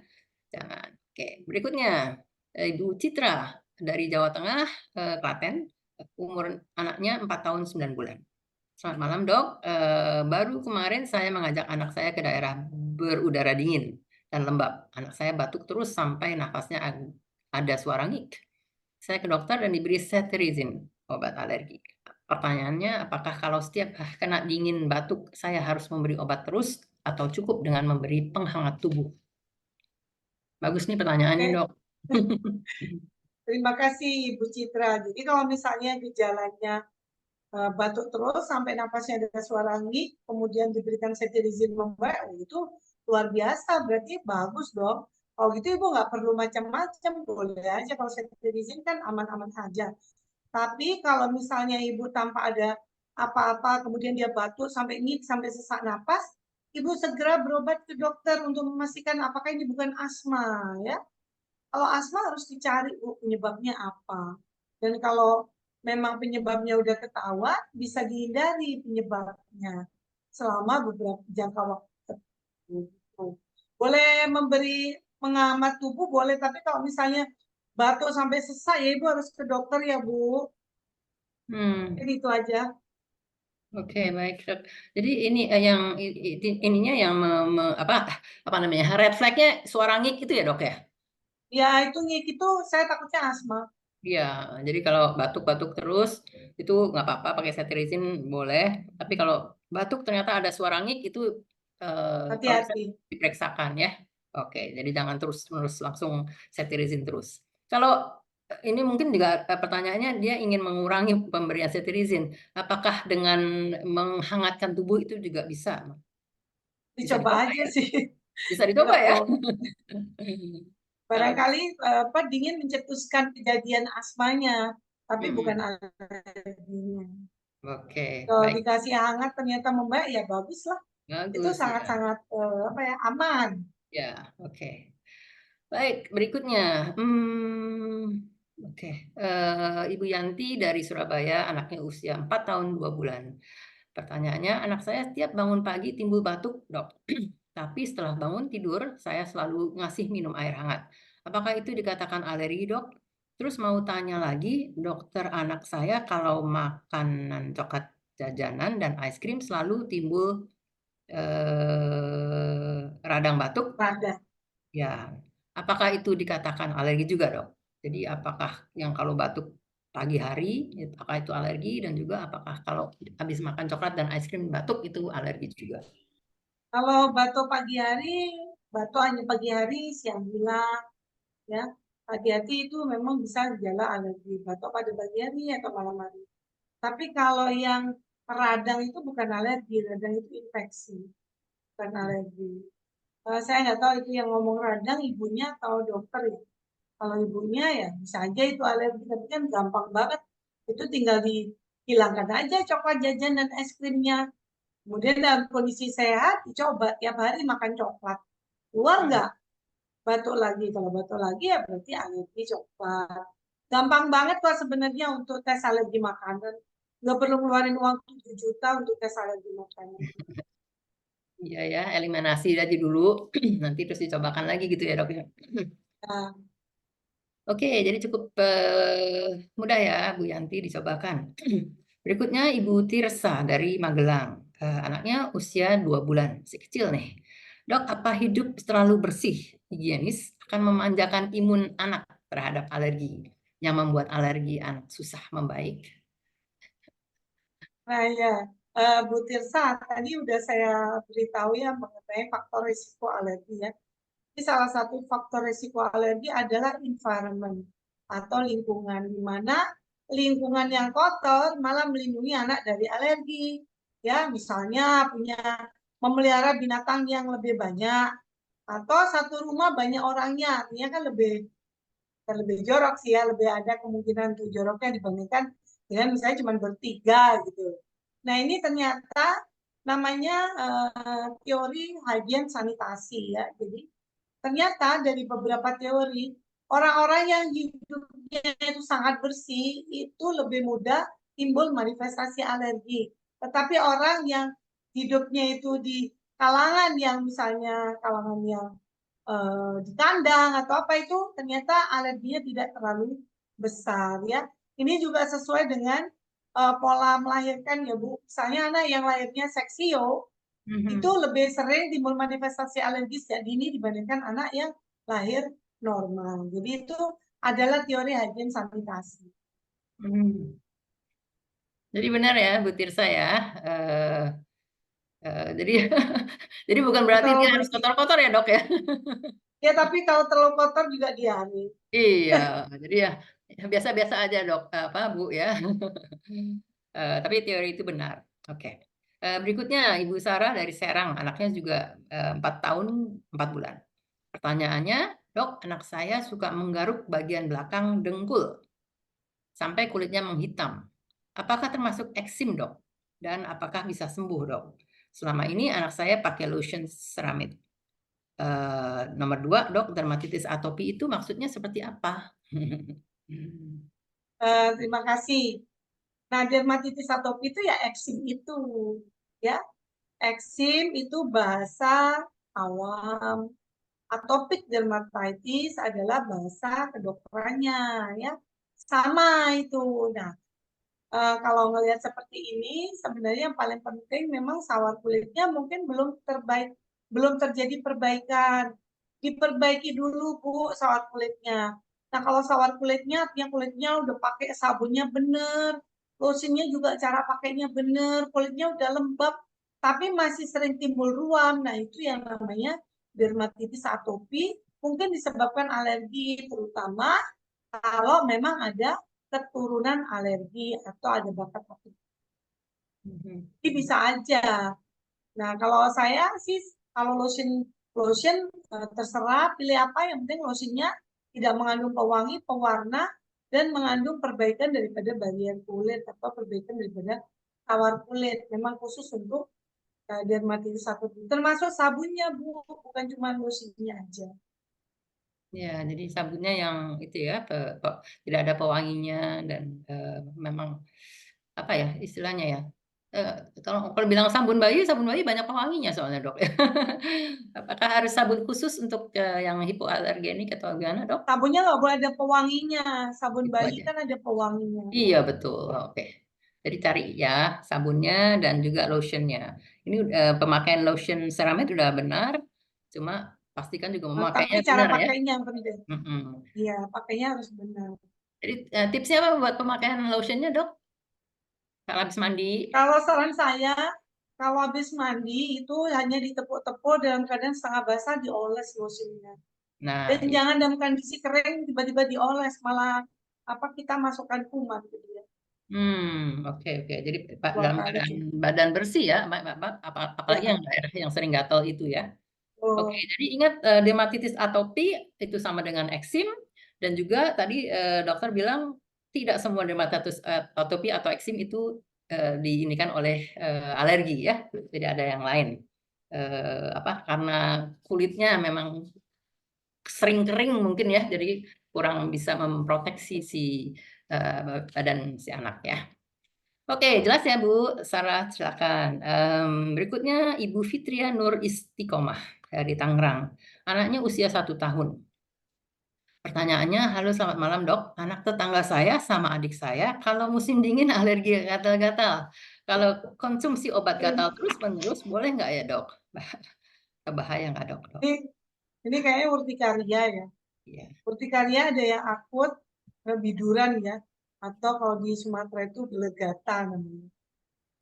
jangan. Oke, berikutnya, Ibu Citra dari Jawa Tengah, Klaten, umur anaknya 4 tahun 9 bulan. Selamat malam Dok, baru kemarin saya mengajak anak saya ke daerah berudara dingin dan lembab. Anak saya batuk terus sampai nafasnya ada suara ngik. Saya ke dokter dan diberi cetirizine, obat alergi. Pertanyaannya, apakah kalau setiap kena dingin batuk, saya harus memberi obat terus atau cukup dengan memberi penghangat tubuh? Bagus nih pertanyaannya
Oke,
Dok.
terima kasih Ibu Citra. Jadi kalau misalnya gejalanya batuk terus sampai napasnya ada suara ngik, kemudian diberikan cetirizine membaik, itu luar biasa, berarti bagus dong. Kalau gitu ibu nggak perlu macam-macam, boleh aja kalau cetirizine kan aman-aman saja. Tapi kalau misalnya ibu tanpa ada apa-apa, kemudian dia batuk sampai ngik, sampai sesak napas, ibu segera berobat ke dokter untuk memastikan apakah ini bukan asma ya. Kalau asma harus dicari penyebabnya apa. Dan kalau memang penyebabnya udah ketahuan, bisa dihindari penyebabnya selama beberapa jangka waktu. Boleh memberi mengamat tubuh, boleh. Tapi kalau misalnya batuk sampai sesak, ya ibu harus ke dokter ya Bu.
Hmm.
Jadi itu aja.
Oke, baik, Dok. Jadi ini, yang ininya yang apa namanya, red flag-nya suara ngik itu ya, Dok, ya?
Ya itu ngik itu saya takutnya asma.
Iya, jadi kalau batuk-batuk terus, itu nggak apa-apa pakai cetirizine boleh, tapi kalau batuk ternyata ada suara ngik itu, kalau bisa
Hati-hati.
diperiksakan ya. Oke, jadi jangan terus-menerus langsung cetirizine terus. Kalau, ini mungkin juga, pertanyaannya dia ingin mengurangi pemberian cetirizine, apakah dengan menghangatkan tubuh itu juga bisa? Bisa
Dicoba
dicoba
aja
ya?
sih.
Bisa dicoba
Nggak
ya?
apa.
Kalau
Barangkali dingin mencetuskan kejadian asmanya, tapi bukan
mhm,
alerginya.
oke,
Kalau
baik,
dikasih hangat ternyata membaik, ya bagus lah. Itu
bagus, ya.
sangat-sangat apa ya, aman.
Ya, oke. Baik, berikutnya, oke, Ibu Yanti dari Surabaya, anaknya usia 4 tahun 2 bulan. Pertanyaannya, anak saya setiap bangun pagi timbul batuk, Dok. Tapi setelah bangun tidur, saya selalu ngasih minum air hangat. Apakah itu dikatakan alergi, Dok? Terus mau tanya lagi, dokter anak saya kalau makanan coklat jajanan dan es krim selalu timbul, radang batuk.
Rada.
Ya, apakah itu dikatakan alergi juga, Dok? Jadi apakah yang kalau batuk pagi hari, apakah itu alergi dan juga apakah kalau habis makan coklat dan es krim batuk itu alergi juga?
Kalau batuk pagi hari, batuk hanya pagi hari, siang hilang, ya. Hati-hati itu memang bisa gejala alergi batuk pada pagi hari atau malam hari. Tapi kalau yang radang itu bukan alergi, radang itu infeksi, bukan alergi. Saya nggak tahu itu yang ngomong radang ibunya atau dokter ya. Kalau ibunya ya bisa aja itu alergi, tapi kan gampang banget. Itu tinggal dihilangkan aja coklat jajan dan es krimnya. Kemudian dalam kondisi sehat, dicoba tiap hari makan coklat. Keluar
Hmm.
nggak? Batuk lagi. Kalau batuk lagi ya berarti alergi coklat. Gampang banget kok sebenarnya untuk tes alergi makanan. Nggak perlu ngeluarin uang 7 juta untuk tes alergi makanan.
Iya ya, eliminasi aja dulu, nanti terus dicobakan lagi gitu ya, Dok, ya?
Nah,
Oke, jadi cukup, mudah ya, Bu Yanti, dicobakan. Berikutnya Ibu Tirsa dari Magelang, anaknya usia 2 bulan, masih kecil nih. Dok, apa hidup terlalu bersih, higienis akan memanjakan imun anak terhadap alergi, yang membuat alergi anak susah membaik?
Nah ya, Bu Tirsa, tadi udah saya beritahu ya mengenai faktor risiko alergi ya. Jadi salah satu faktor risiko alergi adalah environment atau lingkungan, di mana lingkungan yang kotor malah melindungi anak dari alergi. Ya, misalnya punya memelihara binatang yang lebih banyak, atau satu rumah banyak orangnya, artinya kan lebih jorok sih ya, lebih ada kemungkinan untuk joroknya dibandingkan dengan misalnya cuma bertiga gitu. Nah ini ternyata namanya teori higien sanitasi ya. Jadi ternyata dari beberapa teori, orang-orang yang hidupnya itu sangat bersih itu lebih mudah timbul manifestasi alergi. Tetapi orang yang hidupnya itu di kalangan yang misalnya kalangan yang di kandang atau apa itu ternyata alerginya tidak terlalu besar ya. Ini juga sesuai dengan pola melahirkan ya Bu. Misalnya anak yang lahirnya seksio itu lebih sering timbul manifestasi alergi sejak dini dibandingkan anak yang lahir normal. Jadi itu adalah teori higien sanitasi.
Jadi benar ya Bu Tirsa ya. Eh, jadi jadi bukan
Kalau
berarti
terlalu
dia harus
bersih.
kotor-kotor ya dok ya.
Ya tapi kalau terlalu kotor juga diare.
Iya, jadi ya biasa-biasa aja dok, apa Bu ya. Tapi teori itu benar. Oke. Berikutnya Ibu Sarah dari Serang, anaknya juga 4 tahun 4 bulan. Pertanyaannya, dok, anak saya suka menggaruk bagian belakang dengkul sampai kulitnya menghitam. Apakah termasuk eksim dok? Dan apakah bisa sembuh dok? Selama ini anak saya pakai lotion ceramide. Nomor 2, dok, dermatitis atopi itu maksudnya seperti apa?
Terima kasih. Nah, dermatitis atopi itu ya eksim itu, ya. Eksim itu bahasa awam. Atopic dermatitis adalah bahasa kedokterannya, ya. Sama itu. Nah, kalau ngelihat seperti ini, sebenarnya yang paling penting memang sawar kulitnya mungkin belum terjadi perbaikan. Diperbaiki dulu Bu sawar kulitnya. Nah kalau sawar kulitnya, artinya kulitnya udah pakai sabunnya bener, lotionnya juga cara pakainya bener, kulitnya udah lembab, tapi masih sering timbul ruam. Nah itu yang namanya dermatitis atopi, mungkin disebabkan alergi, terutama kalau memang ada keturunan alergi atau ada bakat alergi. Jadi bisa aja. Nah, kalau saya sih kalau lotion terserah pilih apa, yang penting lotionnya tidak mengandung pewangi, pewarna, dan mengandung perbaikan daripada barrier kulit atau perbaikan daripada tawar kulit. Memang khusus untuk dermatitis atopi. Termasuk sabunnya Bu, bukan cuma lotionnya aja.
Ya, jadi sabunnya yang itu ya, tidak ada pewanginya dan memang apa ya istilahnya ya. Eh, kalau bilang sabun bayi banyak pewanginya soalnya dok. Apakah harus sabun khusus untuk yang hipoalergenik atau gimana dok?
Sabunnya nggak boleh ada pewanginya. Sabun
Itu
bayi
aja.
kan ada pewanginya.
Iya betul. Oke. Jadi cari ya sabunnya dan juga lotionnya. Ini pemakaian lotion ceramide udah benar, cuma pastikan juga
Tapi
memakainya
cara
benar ya.
pakainya yang penting.
Mm-mm.
Iya, pakainya harus benar.
Jadi tipsnya apa buat pemakaian lotionnya dok? Kalau habis mandi.
Kalau saran saya, kalau habis mandi itu hanya ditepuk-tepuk dalam keadaan setengah basah, dioles lotionnya.
Nah,
Dan jangan dalam kondisi kering tiba-tiba dioles, malah apa kita masukkan kuman gitu ya.
oke oke. Jadi
Dua
dalam
kali
keadaan
cukup.
badan bersih ya, apalagi yang
Ya.
daerah yang sering gatal itu ya. Oke,
Oh,
jadi ingat dermatitis atopi itu sama dengan eksim dan juga tadi dokter bilang tidak semua dermatitis atopi atau eksim itu diinikan oleh alergi ya, tidak ada yang lain. Apa karena kulitnya memang sering kering mungkin ya, jadi kurang bisa memproteksi si badan si anak ya. Oke, jelas ya Bu Sarah, silakan. Berikutnya Ibu Fitria Nur Istiqomah dari Tangerang. Anaknya usia 1 tahun. Pertanyaannya, halo selamat malam dok. Anak tetangga saya sama adik saya kalau musim dingin alergi gatal-gatal. Kalau konsumsi obat gatal terus-menerus boleh nggak ya dok? Bahaya nggak dok? Dok?
ini, ini kayaknya urtikaria ya.
Iya.
Urtikaria ada yang akut, biduran ya. Atau kalau di Sumatera itu gelegata namanya.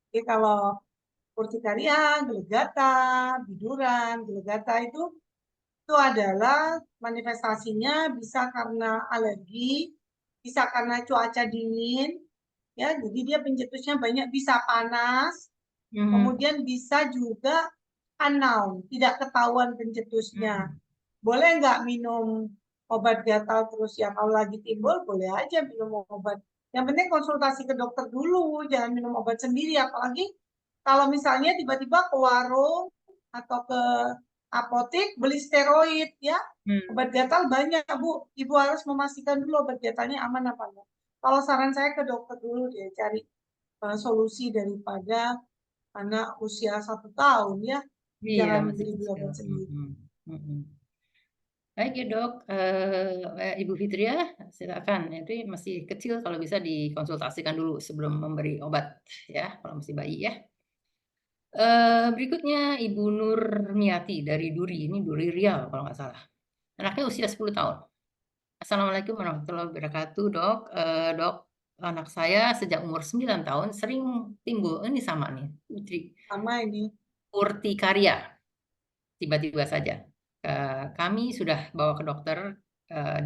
Jadi kalau urtikaria, gelegata, biduran, gelegata itu adalah manifestasinya bisa karena alergi, bisa karena cuaca dingin, ya. Jadi dia pencetusnya banyak, bisa panas, kemudian bisa juga unknown, tidak ketahuan pencetusnya. Boleh nggak minum obat gatal terus ya? Kalau lagi timbul, boleh aja minum obat. Yang penting konsultasi ke dokter dulu, jangan minum obat sendiri. Apalagi kalau misalnya tiba-tiba ke warung atau ke apotek beli steroid ya. Obat gatal banyak, Bu. Ibu harus memastikan dulu obat gatalnya aman apa enggak. Kalau saran saya ke dokter dulu dia cari solusi daripada anak usia 1 tahun ya.
Iya,
Jangan
masih
beli-beli
kecil.
obat sendiri.
Baik ya dok, Ibu Fitria, silakan. Itu masih kecil, kalau bisa dikonsultasikan dulu sebelum memberi obat ya, kalau masih bayi ya. Berikutnya Ibu Nurmiati dari Duri, ini Duri Riau kalau nggak salah. Anaknya usia 10 tahun. Assalamualaikum warahmatullahi wabarakatuh, dok. Dok, anak saya sejak umur 9 tahun sering timbul, ini sama nih,
Sama ini.
urtikaria, tiba-tiba saja. Kami sudah bawa ke dokter,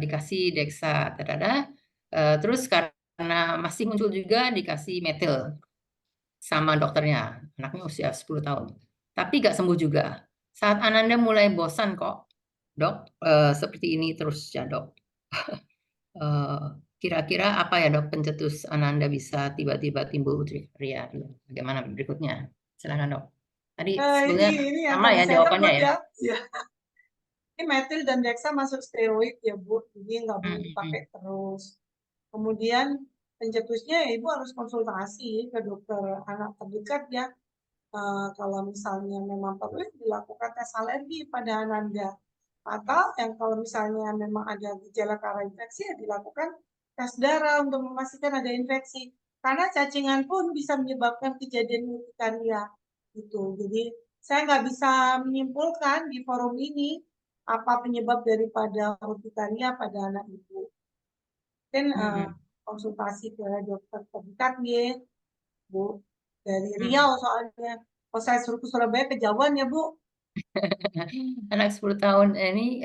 dikasih Dexa, terus karena masih muncul juga dikasih metil sama dokternya, anaknya usia 10 tahun. Tapi nggak sembuh juga. Saat Ananda mulai bosan kok, dok, seperti ini terus ya dok. Eh, Kira-kira apa ya dok pencetus Ananda bisa tiba-tiba timbul urtikaria? Bagaimana berikutnya? Silakan dok. Tadi
Ini
sebenarnya
ini yang
sama
tadi
ya
saya
jawabannya
sebut
ya.
ya. Ya. Ini metil dan dexa masuk steroid ya Bu, jadi nggak boleh
Hmm,
dipakai
hmm,
terus. Kemudian pencetusnya ya Ibu harus konsultasi ke dokter anak terdekat ya. Kalau misalnya memang perlu dilakukan tes alergi pada Ananda. Atau yang kalau misalnya memang ada gejala karena infeksi ya dilakukan tes darah untuk memastikan ada infeksi. Karena cacingan pun bisa menyebabkan kejadian urtikaria gitu. Jadi saya nggak bisa menyimpulkan di forum ini apa penyebab daripada urtikaria pada anak ibu. Mungkin
hmm,
konsultasi ke dokter terdekat ya, Bu. Dari
hmm.
Riau soalnya. Kalau saya suruh ke Surabaya kejauhan ya, Bu.
Anak 10 tahun ini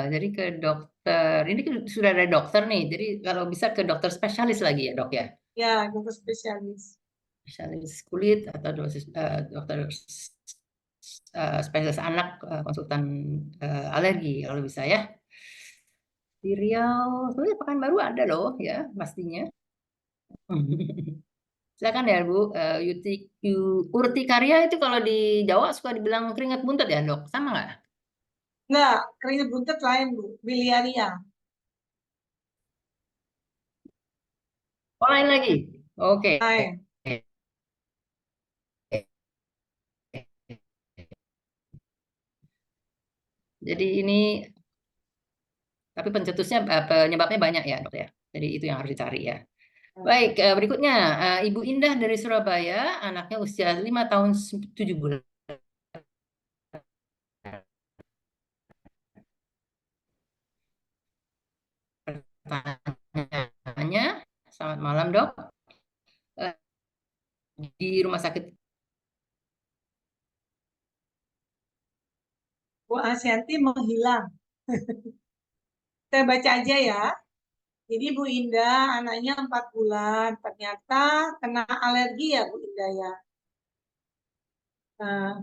jadi ke dokter. Ini kan sudah ada dokter nih. Jadi kalau bisa ke dokter spesialis lagi ya, Dok ya.
Ya, dokter spesialis.
Spesialis kulit atau dokter spesialis anak, konsultan alergi kalau bisa ya. Di Riau, sebenarnya Pekanbaru ada loh ya pastinya. Silakan ya Bu, urtikaria itu kalau di Jawa suka dibilang keringat buntut ya, Dok? Sama nggak?
Enggak, keringat buntut lain, Bu. Biliaria.
Oh, lain lagi. Oke.
Lain.
Jadi ini, tapi pencetusnya, penyebabnya banyak ya, Dok ya. Jadi itu yang harus dicari ya. Baik, berikutnya Ibu Indah dari Surabaya, anaknya usia 5 tahun 7 bulan. Pertanyaannya, selamat malam dok. Eh, di rumah sakit,
Bu Asyanti menghilang. Saya baca aja ya. Jadi Bu Indah anaknya 4 bulan. Ternyata kena alergi ya Bu Indah ya. Nah,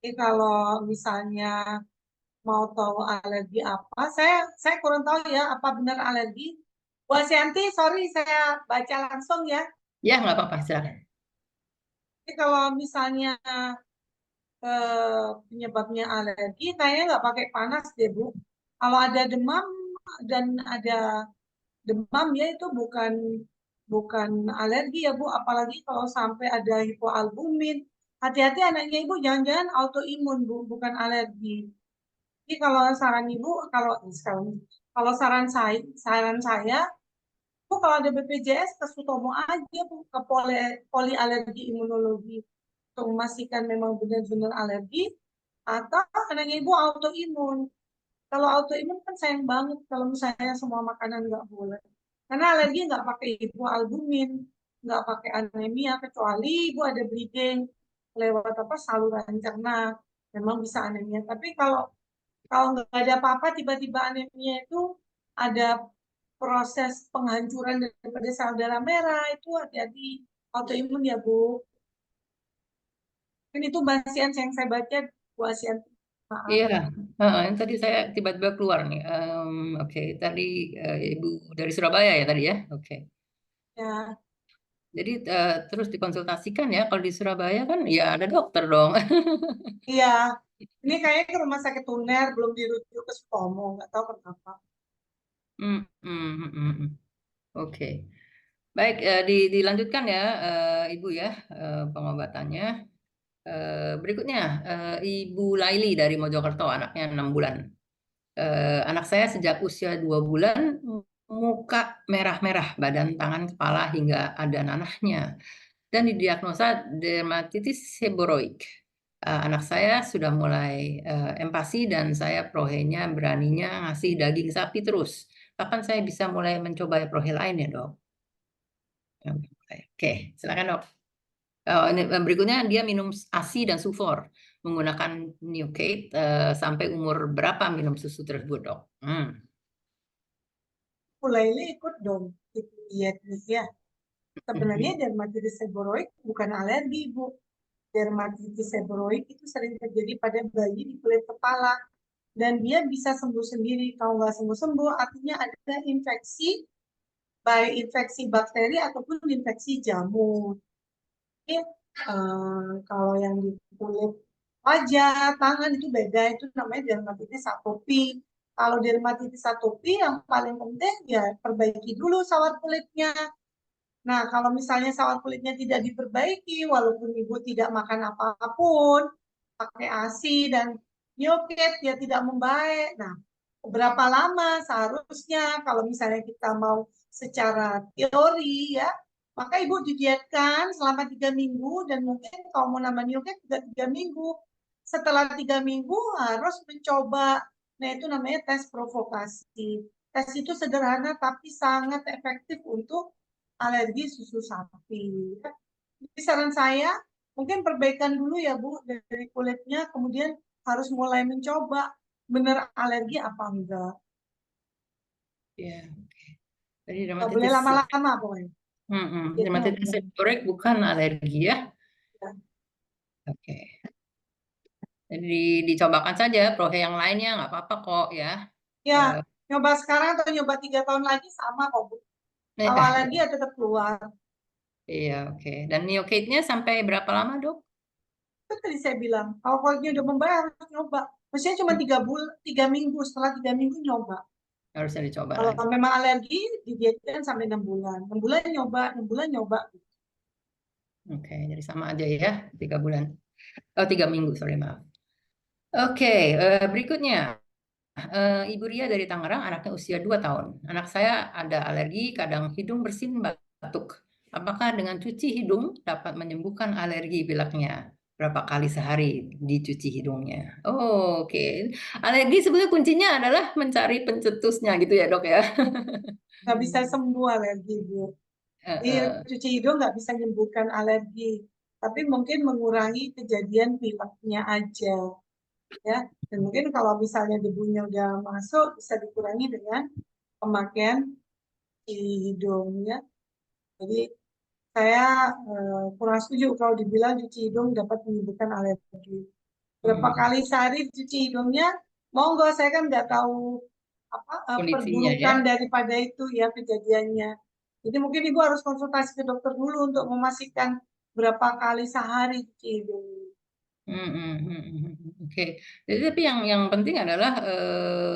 ini kalau misalnya mau tahu alergi apa, saya kurang tahu ya apa benar alergi. Bu Asyanti, sorry saya baca langsung ya.
ya nggak apa-apa, silakan.
Jadi kalau misalnya penyebabnya alergi, kayaknya nggak pakai panas deh Bu. Kalau ada demam dan ada demam ya itu bukan bukan alergi ya Bu. Apalagi kalau sampai ada hipoalbumin. Hati-hati anaknya Ibu jangan-jangan autoimun Bu, bukan alergi. Jadi kalau saran Ibu, kalau saran saya Bu kalau ada BPJS ke Sutomo aja Bu, ke poli alergi imunologi untuk memastikan memang benar-benar alergi atau anaknya Ibu autoimun. Kalau autoimun kan sayang banget kalau misalnya semua makanan nggak boleh. Karena alergi nggak pakai hipoalbumin. nggak pakai anemia, kecuali ibu ada bleeding lewat apa saluran cerna, memang bisa anemia. Tapi kalau nggak ada apa-apa, tiba-tiba anemia itu ada proses penghancuran daripada sel darah merah, itu hati-hati autoimun ya Bu. Kan itu basian yang saya baca Bu Asian. Maaf.
Iya, yang tadi saya tiba-tiba keluar nih. Oke, tadi Ibu dari Surabaya ya tadi ya. Oke.
Ya,
Jadi terus dikonsultasikan ya. Kalau di Surabaya kan ya ada dokter dong.
iya. Ini kayaknya ke rumah sakit UNER, belum dirujuk ke Sutomo, nggak tahu kenapa.
Hmm, hmm, hmm, hmm. Oke, baik. Dilanjutkan ya, Ibu ya, pengobatannya. Berikutnya, Ibu Laili dari Mojokerto, anaknya 6 bulan. Anak saya sejak usia 2 bulan muka merah-merah, badan, tangan, kepala hingga ada nanahnya, dan didiagnosa dermatitis seboroik. Anak saya sudah mulai empasi dan saya prohenya beraninya ngasih daging sapi terus. Kapan saya bisa mulai mencoba prohe lain ya dok? Oke, silakan dok. Ini berikutnya dia minum ASI dan sufor menggunakan Newcate sampai umur berapa minum susu tersebut dok?
Mulai ikut dong, ikut diet nih ya. Sebenarnya
Mhm.
dermatitis seboroik bukan alergi, Bu. Dermatitis seboroik itu sering terjadi pada bayi di kulit kepala. Dan dia bisa sembuh sendiri. Kalau nggak sembuh-sembuh, artinya ada infeksi, baik infeksi bakteri ataupun infeksi jamur. Jadi, kalau yang di kulit wajah, tangan itu beda, itu namanya dermatitis atopi. Kalau dermatitis atopi yang paling penting ya perbaiki dulu sawat kulitnya. Nah, kalau misalnya sawat kulitnya tidak diperbaiki, walaupun ibu tidak makan apapun, pakai ASI dan Nioket, dia tidak membaik. Nah, berapa lama seharusnya kalau misalnya kita mau secara teori ya, maka ibu didietkan selama 3 minggu dan mungkin kalau mau nambah Nioket juga 3 minggu. Setelah 3 minggu harus mencoba, nah itu namanya tes provokasi. Tes itu sederhana tapi sangat efektif untuk alergi susu sapi. Jadi saran saya, mungkin perbaikan dulu ya Bu dari kulitnya, kemudian harus mulai mencoba benar alergi apa enggak.
Ya, jadi
Nggak boleh
dermatitis,
lama-lama pokoknya. Dietnya nggak
dermatitis
boleh.
seborrheic bukan alergi ya?
Ya,
Oke. Jadi dicobakan saja prohe yang lainnya nggak apa-apa kok ya.
ya,
Eh,
nyoba sekarang atau nyoba 3 tahun lagi sama kok Bu. Kalau alergi ya tetap keluar.
iya oke. Dan Neocate-nya sampai berapa lama dok?
Itu tadi saya bilang, kalau kulitnya udah membaik harus nyoba. Maksudnya cuma 3 bulan, 3 minggu. Setelah 3 minggu nyoba.
Harusnya dicoba
Kalau
lagi.
memang alergi, didietkan sampai 6 bulan. 6 bulan nyoba, 6 bulan nyoba.
Oke, jadi sama aja ya, 3 bulan. Oh, 3 minggu, sorry maaf. Oke, berikutnya. Ibu Ria dari Tangerang, anaknya usia 2 tahun. Anak saya ada alergi, kadang hidung bersin, batuk. Apakah dengan cuci hidung dapat menyembuhkan alergi pileknya? Berapa kali sehari dicuci hidungnya? Oh, oke. Alergi sebenarnya kuncinya adalah mencari pencetusnya gitu ya, Dok ya.
Nggak bisa sembuh alergi, Bu.
Eh,
Jadi
eh,
cuci hidung nggak bisa menyembuhkan alergi, tapi mungkin mengurangi kejadian pileknya aja, ya. Dan mungkin kalau misalnya debunya udah masuk, bisa dikurangi dengan pemakaian cuci hidung, ya. Jadi saya kurang setuju kalau dibilang cuci hidung dapat menyembuhkan alergi. Berapa
hmm,
kali sehari cuci hidungnya? Monggo, saya kan nggak tahu apa
kondisinya ya.
perburukan daripada itu ya kejadiannya. Jadi mungkin ibu harus konsultasi ke dokter dulu untuk memastikan berapa kali sehari cuci hidung.
Oke. Jadi tapi yang penting adalah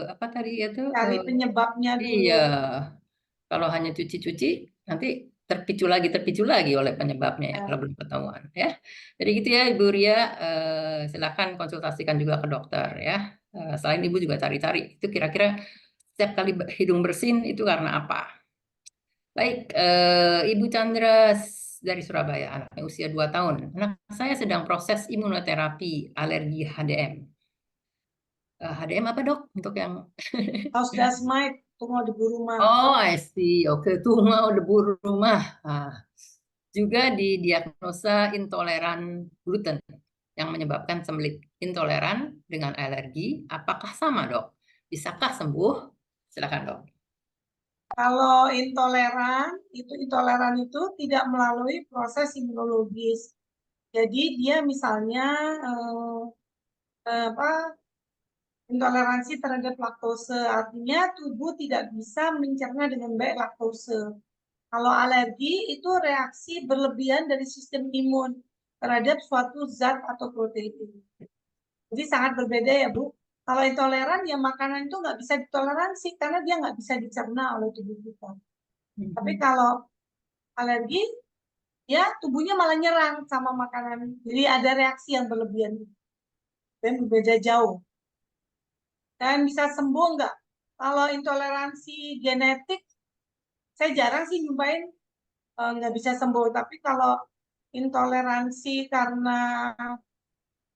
apa tadi itu?
Cari penyebabnya dulu.
Iya. Kalau hanya cuci-cuci, nanti terpicu lagi oleh penyebabnya ya,
Ya,
kalau belum ketahuan ya. Jadi gitu ya Ibu Ria, silakan konsultasikan juga ke dokter ya. Selain Ibu juga cari-cari, itu kira-kira setiap kali hidung bersin itu karena apa? Baik, Ibu Chandra dari Surabaya, anaknya usia 2 tahun. Anak saya sedang proses imunoterapi alergi HDM. HDM apa dok? Untuk yang
House dust mite, tunggu di rumah.
Oh, I see. Oke, tuh mau debu rumah. Ah. juga didiagnosa intoleran gluten yang menyebabkan sembelit. Intoleran dengan alergi, apakah sama, Dok? Bisakah sembuh? Silakan, Dok.
Kalau intoleran itu tidak melalui proses imunologis. Jadi dia misalnya apa, intoleransi terhadap laktose, artinya tubuh tidak bisa mencerna dengan baik laktose. Kalau alergi itu reaksi berlebihan dari sistem imun terhadap suatu zat atau protein. Jadi sangat berbeda ya Bu. Kalau intoleran ya makanan itu nggak bisa ditoleransi karena dia nggak bisa dicerna oleh tubuh kita. Tapi kalau alergi ya tubuhnya malah nyerang sama makanan. Jadi ada reaksi yang berlebihan dan berbeda jauh. Dan bisa sembuh nggak? Kalau intoleransi genetik, saya jarang sih nyumpain nggak bisa sembuh. Tapi kalau intoleransi karena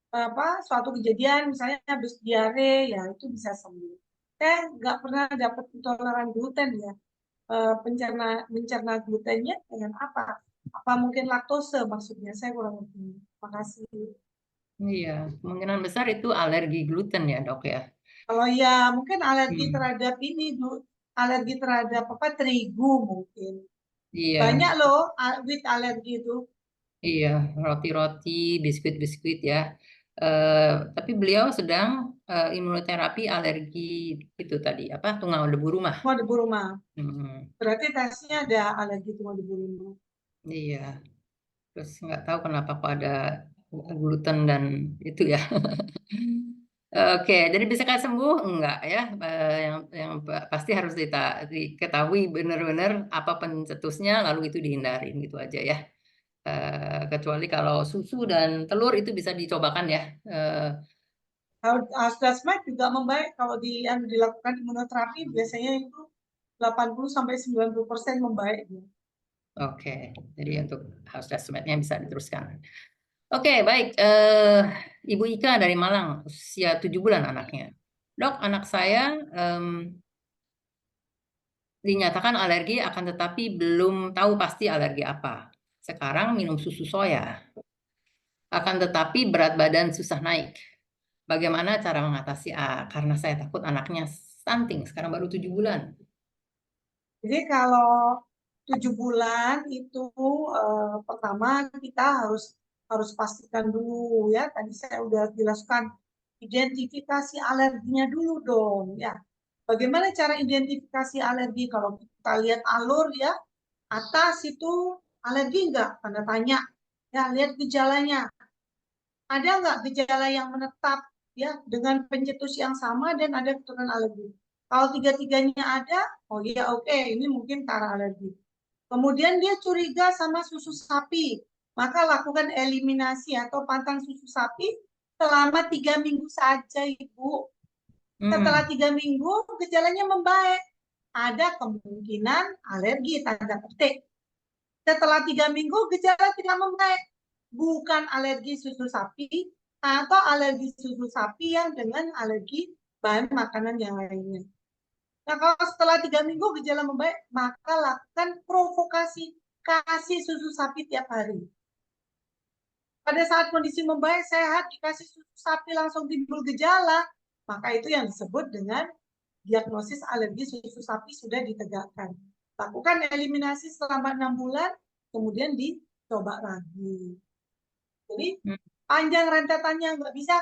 apa suatu kejadian, misalnya habis diare, ya itu bisa sembuh. Saya nggak pernah dapat intoleran gluten ya. Mencerna glutennya dengan apa? Apa mungkin laktose maksudnya? Saya kurang ngerti. Makasih.
Iya, kemungkinan besar itu alergi gluten ya, Dok ya.
Kalau ya mungkin alergi
Hmm.
terhadap ini, alergi terhadap apa terigu mungkin.
Iya,
Banyak loh wheat alergi itu.
iya, roti-roti, biskuit-biskuit ya. Tapi beliau sedang imunoterapi alergi itu tadi, apa, tungau debu rumah.
Mau debu rumah.
Hmm,
Berarti tesnya ada alergi tumor debu rumah.
iya, terus nggak tahu kenapa kok ada gluten dan itu ya. Oke, jadi bisakah sembuh? Enggak ya. Yang pasti harus diketahui benar-benar apa pencetusnya, lalu itu dihindarin gitu aja ya. Kecuali kalau susu dan telur itu bisa dicobakan ya.
Asgasmed juga membaik kalau yang dilakukan imunoterapi biasanya itu 80 sampai 90% membaik.
Oke, jadi untuk house dust-nya bisa diteruskan. Oke, baik. Ibu Ika dari Malang, usia 7 bulan anaknya. Dok, anak saya dinyatakan alergi akan tetapi belum tahu pasti alergi apa. Sekarang minum susu soya. Akan tetapi berat badan susah naik. Bagaimana cara mengatasi karena saya takut anaknya stunting, sekarang baru 7 bulan.
Jadi kalau 7 bulan itu pertama kita harus pastikan dulu ya. Tadi saya udah jelaskan identifikasi alerginya dulu dong ya. Bagaimana cara identifikasi alergi? Kalau kita lihat alur ya, atas itu alergi enggak? Tanda tanya. Ya, lihat gejalanya. Ada nggak gejala yang menetap ya dengan pencetus yang sama dan ada keturunan alergi? Kalau tiga-tiganya ada, oh iya oke, ini mungkin karena alergi. Kemudian dia curiga sama susu sapi, maka lakukan eliminasi atau pantang susu sapi selama 3 minggu saja, Ibu. Setelah
Hmm,
3 minggu, gejalanya membaik. Ada kemungkinan alergi, tanda petik. Setelah 3 minggu, gejala tidak membaik. Bukan alergi susu sapi atau alergi susu sapi yang dengan alergi bahan makanan yang lainnya. Nah, kalau setelah 3 minggu gejala membaik, maka lakukan provokasi. Kasih susu sapi tiap hari. Pada saat kondisi membaik, sehat, dikasih susu sapi langsung timbul gejala, maka itu yang disebut dengan diagnosis alergi susu sapi sudah ditegakkan. Lakukan eliminasi selama 6 bulan, kemudian dicoba lagi. Jadi
hmm,
panjang rentetannya, nggak bisa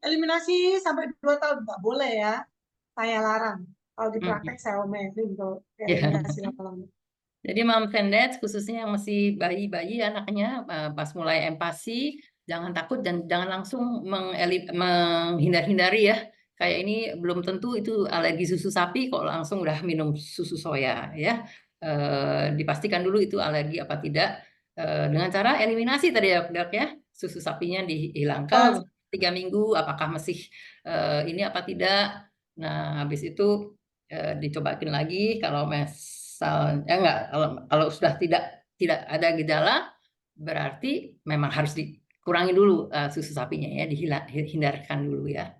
eliminasi sampai 2 tahun, nggak boleh ya. Saya larang. Kalau di praktek
hmm.
saya omelin untuk
Ya.
eliminasi lama-lama.
Jadi mom and dad khususnya yang masih bayi-bayi anaknya pas mulai empati jangan takut dan jangan langsung menghindar-hindari ya. Kayak ini belum tentu itu alergi susu sapi kok langsung udah minum susu soya ya. Dipastikan dulu itu alergi apa tidak dengan cara eliminasi tadi ya dok ya. Susu sapinya dihilangkan
Oh,
3 minggu apakah masih ini apa tidak. Nah habis itu dicobain lagi kalau enggak kalau sudah tidak ada gejala berarti memang harus dikurangi dulu susu sapinya ya dihindarkan dulu ya.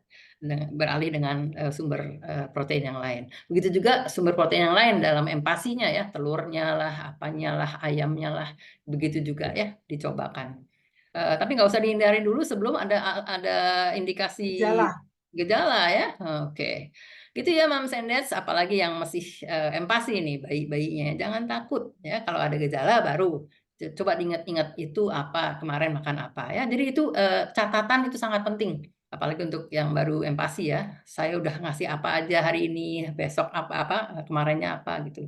beralih dengan sumber protein yang lain. Begitu juga sumber protein yang lain dalam empasinya ya, telurnya lah, apanya lah, ayamnya lah, begitu juga ya dicobakan. Tapi nggak usah dihindari dulu sebelum ada indikasi
Gejala.
gejala ya. Oke. Gitu ya Mam Sendes, apalagi yang masih empasi nih bayi-bayinya. Jangan takut ya kalau ada gejala baru coba diingat-ingat itu apa kemarin makan apa ya. Jadi itu catatan itu sangat penting. Apalagi untuk yang baru empati ya. Saya udah ngasih apa aja hari ini, besok apa-apa, kemarinnya apa gitu.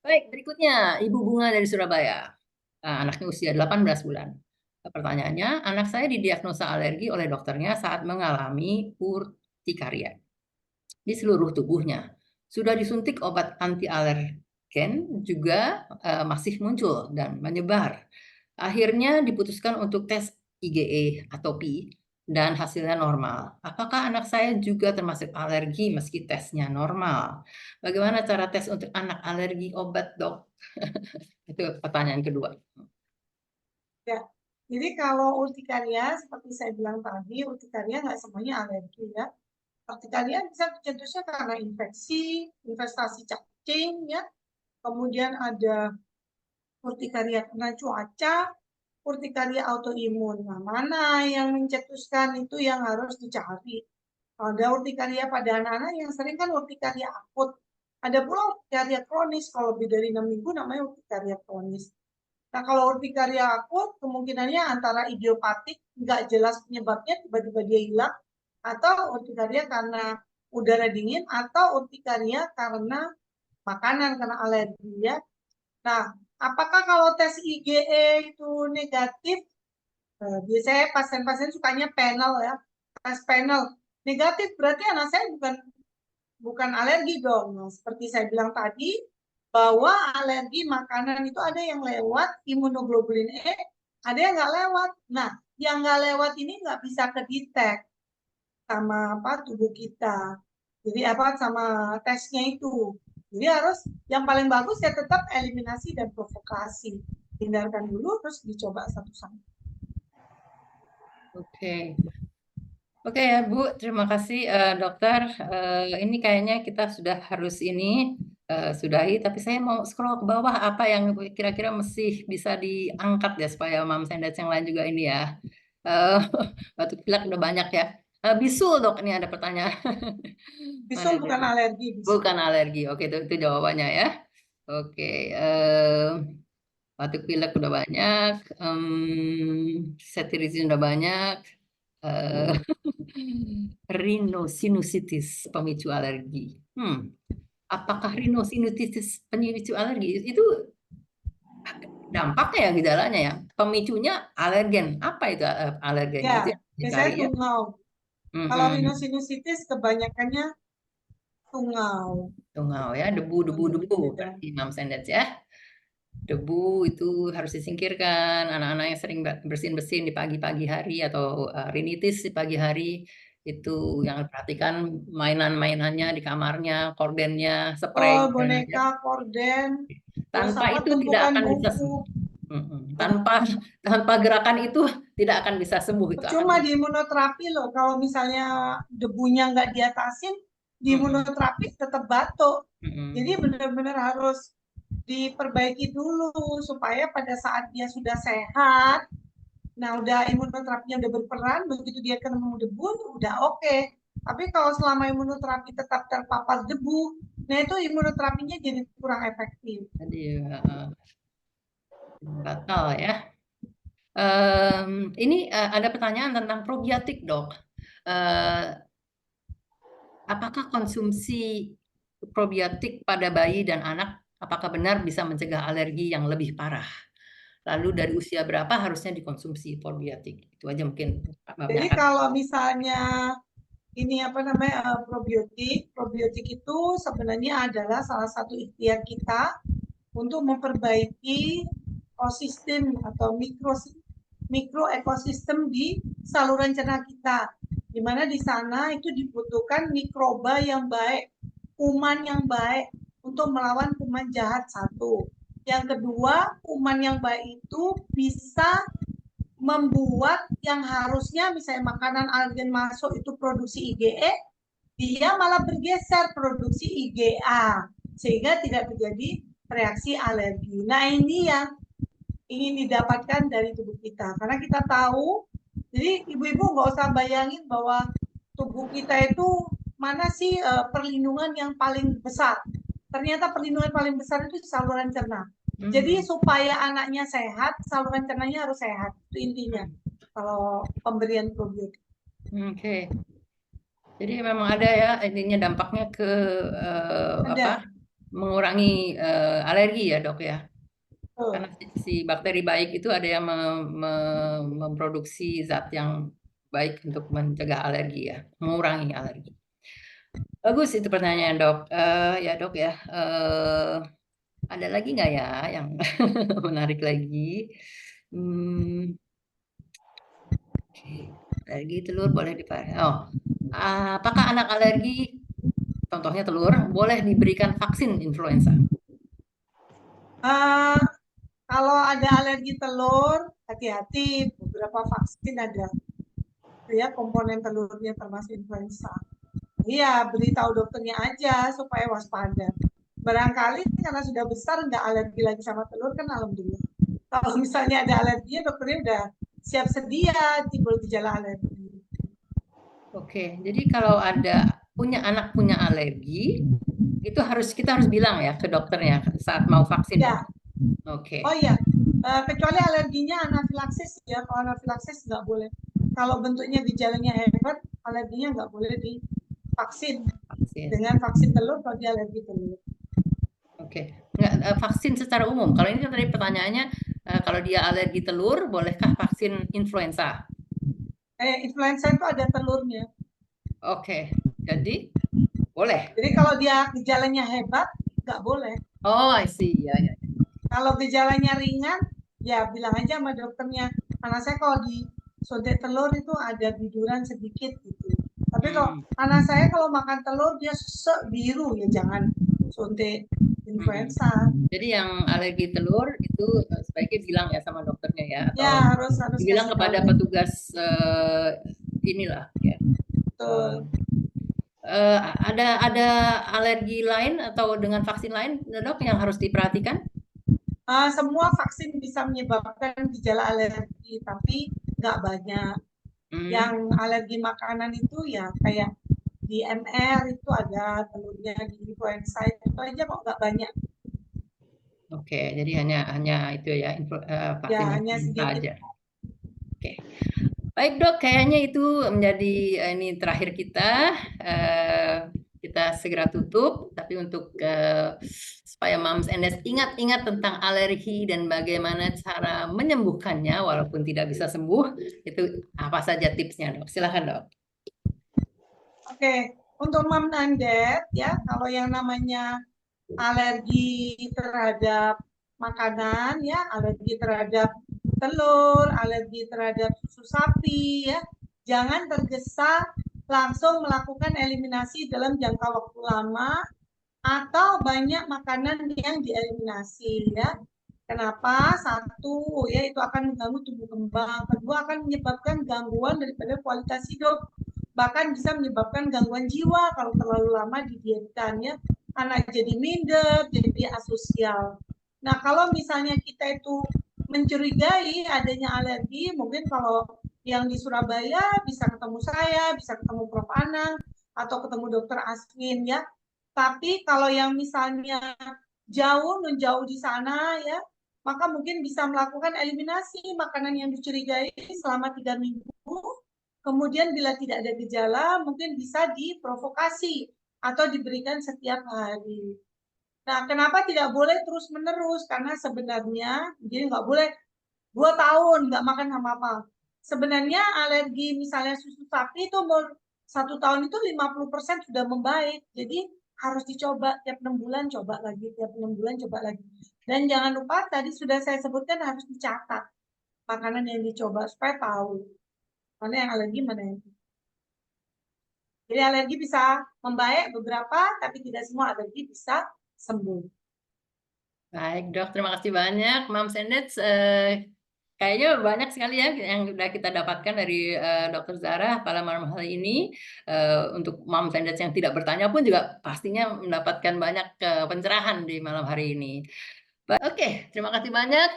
Baik, berikutnya Ibu Bunga dari Surabaya. Anaknya usia 18 bulan. Pertanyaannya, anak saya didiagnosa alergi oleh dokternya saat mengalami urtikaria di seluruh tubuhnya. Sudah disuntik obat anti alergen juga masih muncul dan menyebar. Akhirnya diputuskan untuk tes IgE atau PI dan hasilnya normal. Apakah anak saya juga termasuk alergi meski tesnya normal? Bagaimana cara tes untuk anak alergi obat, Dok? Itu pertanyaan kedua.
Ya, jadi kalau urtikaria, seperti saya bilang tadi, urtikaria nggak semuanya alergi ya. Urtikaria bisa tercetusnya karena infeksi, investasi cacing ya. Kemudian ada urtikaria karena cuaca, urtikaria autoimun. Nah, mana yang mencetuskan itu yang harus dicari. Ada urtikaria pada anak-anak yang sering kan urtikaria akut. Ada pula urtikaria kronis, kalau lebih dari 6 minggu namanya urtikaria kronis. Nah, kalau urtikaria akut, kemungkinannya antara idiopatik, nggak jelas penyebabnya, tiba-tiba dia hilang, atau urtikaria karena udara dingin, atau urtikaria karena makanan, karena alergi ya. Nah, apakah kalau tes IgE itu negatif? Biasanya pasien-pasien sukanya panel ya, tes panel. Negatif berarti anak saya bukan alergi dong. Nah, seperti saya bilang tadi, bahwa alergi makanan itu ada yang lewat imunoglobulin E, ada yang nggak lewat. Nah, yang nggak lewat ini nggak bisa kedetek sama tubuh kita. Jadi sama tesnya itu. Jadi harus yang paling bagus ya tetap eliminasi dan provokasi. Hindarkan dulu terus dicoba satu-satu.
Oke. Oke ya Bu, terima kasih dokter. Ini kayaknya kita sudah harus sudahi, tapi saya mau scroll ke bawah apa yang kira-kira masih bisa diangkat ya supaya Mam Sendet yang lain juga ini ya. Uh, Batuk pilek udah banyak ya. Bisul dok, ini ada pertanyaan. Mana
Bisul
dia?
bukan alergi, bisul.
Bukan alergi. Oke, itu jawabannya ya. Oke, batuk pilek udah banyak, cetirizin udah banyak, eh, rhinosinusitis pemicu alergi. Apakah rhinosinusitis pemicu alergi itu dampaknya ya gejalanya ya? Pemicunya alergen. Apa itu alergennya? Itu
Ya,
yang
biasanya
dicari ya.
tungau. Kalau
Mm-mm.
rhinosinusitis kebanyakannya tungau.
Tungau ya, debu-debu
Beda.
berarti Mam Sendet ya. Debu itu harus disingkirkan. Anak-anak yang sering bersin-bersin di pagi-pagi hari atau rinitis di pagi hari itu yang perhatikan mainan-mainannya di kamarnya, kordennya,
Oh,
spraynya. Ya.
boneka, korden, terus
Tanpa itu tidak
tumpukan
akan bisa
buku.
sembuh.
Ya.
Tanpa gerakan itu tidak akan bisa sembuh. Itu akan.
Cuma di imunoterapi loh, kalau misalnya debunya nggak diatasin, di
Mm-mm.
imunoterapi tetap batuk. Jadi
Mm-mm.
benar-benar harus diperbaiki dulu supaya pada saat dia sudah sehat, nah udah imunoterapinya udah berperan, begitu dia ketemu debu, udah oke. Tapi kalau selama imunoterapi tetap terpapar debu, nah itu imunoterapinya jadi kurang efektif.
Jadi batal ya. Ini ada pertanyaan tentang probiotik, dok. Eh, Apakah konsumsi probiotik pada bayi dan anak, apakah benar bisa mencegah alergi yang lebih parah? Lalu dari usia berapa harusnya dikonsumsi probiotik? Itu aja mungkin
Jadi
kebanyakan.
kalau misalnya ini probiotik itu sebenarnya adalah salah satu ikhtiar kita untuk memperbaiki ekosistem atau mikro ekosistem di saluran cerna kita, di mana di sana itu dibutuhkan mikroba yang baik, kuman yang baik untuk melawan kuman jahat satu. Yang kedua, kuman yang baik itu bisa membuat yang harusnya misalnya makanan alergen masuk itu produksi IgE, dia malah bergeser produksi IgA sehingga tidak terjadi reaksi alergi. Nah, ini yang ingin didapatkan dari tubuh kita karena kita tahu, jadi ibu-ibu nggak usah bayangin bahwa tubuh kita itu mana sih perlindungan yang paling besar. Ternyata perlindungan paling besar itu saluran cerna. Jadi supaya anaknya sehat, saluran cernanya harus sehat. Itu intinya kalau pemberian probiotik.
Oke. Jadi memang ada ya intinya dampaknya ke
Ada.
mengurangi alergi ya dok ya. Karena
Tuh.
si bakteri baik itu ada yang memproduksi zat yang baik untuk mencegah alergi ya, mengurangi alergi. Bagus itu pertanyaan dok. Ya dok ya. Ada lagi nggak ya yang menarik lagi? Oke. Alergi telur boleh dipakai. Oh, apakah anak alergi, contohnya telur, boleh diberikan vaksin influenza?
Kalau ada alergi telur, hati-hati, beberapa vaksin ada ya komponen telurnya termasuk influenza. Iya, beritahu dokternya aja supaya waspada. Barangkali karena sudah besar nggak alergi lagi sama telur kan alhamdulillah. Kalau misalnya ada alerginya dokternya udah siap sedia timbul gejala alergi.
Oke, jadi kalau ada anak punya alergi, itu kita harus bilang ya ke dokternya saat mau vaksin ya.
Ya, oh
Oke.
iya, kecuali alerginya anafilaksis ya. Kalau anafilaksis nggak boleh. Kalau bentuknya gejalanya hebat, alerginya nggak boleh divaksin.
Vaksin.
Dengan vaksin telur kalau dia alergi telur.
Oke. Nggak, vaksin secara umum. Kalau ini kan tadi pertanyaannya, kalau dia alergi telur, bolehkah vaksin influenza?
Influenza itu ada telurnya.
Oke. Jadi boleh.
Jadi kalau dia gejalanya hebat, nggak boleh.
Oh, I see. Ya, ya.
Kalau gejalanya ringan, ya bilang aja sama dokternya. Anak saya kalau disuntik telur itu ada biduran sedikit gitu. Tapi kalau anak saya kalau makan telur dia biru, ya jangan suntik influenza.
Jadi yang alergi telur itu sebaiknya bilang ya sama dokternya ya,
Ya
atau
harus
dibilang
kasih tahu
kepada
dokter.
petugas inilah ya.
Betul.
Ada alergi lain atau dengan vaksin lain, dok, yang harus diperhatikan?
Semua vaksin bisa menyebabkan gejala alergi, tapi nggak banyak. Yang
Hmm,
alergi makanan itu ya kayak di MR itu ada telurnya, di influenza itu aja kok nggak banyak.
oke, jadi hanya itu ya
Ya
vaksin
hanya
influenza
sedikit.
aja. Oke, baik dok, kayaknya itu menjadi ini terakhir kita. Eh, kita segera tutup, tapi untuk supaya Moms and Dads ingat-ingat tentang alergi dan bagaimana cara menyembuhkannya walaupun tidak bisa sembuh, itu apa saja tipsnya dok? Silakan dok.
Oke, untuk mom dan dad ya, kalau yang namanya alergi terhadap makanan ya, alergi terhadap telur, alergi terhadap susu sapi ya, jangan tergesa langsung melakukan eliminasi dalam jangka waktu lama atau banyak makanan yang dieliminasi ya. Kenapa? Satu, ya itu akan mengganggu tumbuh kembang. Kedua, akan menyebabkan gangguan daripada kualitas hidup. Bahkan bisa menyebabkan gangguan jiwa kalau terlalu lama didietkan ya. Anak jadi minder, jadi asosial. Nah, kalau misalnya kita itu mencurigai adanya alergi, mungkin kalau yang di Surabaya bisa ketemu saya, bisa ketemu Prof. Anang, atau ketemu Dokter Aswin ya. Tapi kalau yang misalnya jauh menjauh di sana ya, maka mungkin bisa melakukan eliminasi makanan yang dicurigai selama 3 minggu. Kemudian bila tidak ada gejala, mungkin bisa diprovokasi atau diberikan setiap hari. Nah, kenapa tidak boleh terus-menerus? Karena sebenarnya, jadi nggak boleh 2 tahun nggak makan apa-apa. Sebenarnya alergi misalnya susu sapi itu umur 1 tahun itu 50% sudah membaik. Jadi harus dicoba tiap 6 bulan coba lagi, tiap 6 bulan coba lagi. Dan jangan lupa tadi sudah saya sebutkan harus dicatat makanan yang dicoba supaya tahu mana yang alergi mana yang tidak. Jadi alergi bisa membaik beberapa, tapi tidak semua alergi bisa sembuh.
Baik dok, terima kasih banyak Moms and Dads. Kayaknya banyak sekali ya yang udah kita dapatkan dari Dokter Zara pada malam hari ini. Untuk Mom Sanders yang tidak bertanya pun juga pastinya mendapatkan banyak pencerahan di malam hari ini. Oke, terima kasih banyak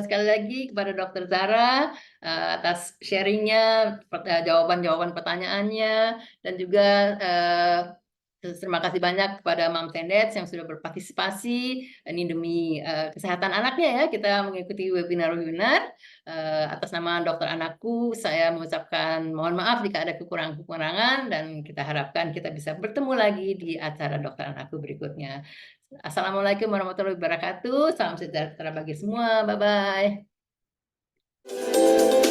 sekali lagi kepada Dokter Zara atas sharingnya, jawaban-jawaban pertanyaannya, dan juga terima kasih banyak kepada Mom Tendets yang sudah berpartisipasi ini demi kesehatan anaknya ya. Kita mengikuti webinar-webinar atas nama dokter anakku. Saya mengucapkan mohon maaf jika ada kekurangan-kekurangan dan kita harapkan kita bisa bertemu lagi di acara dokter anakku berikutnya. Assalamualaikum warahmatullahi wabarakatuh. Salam sejahtera bagi semua. Bye bye.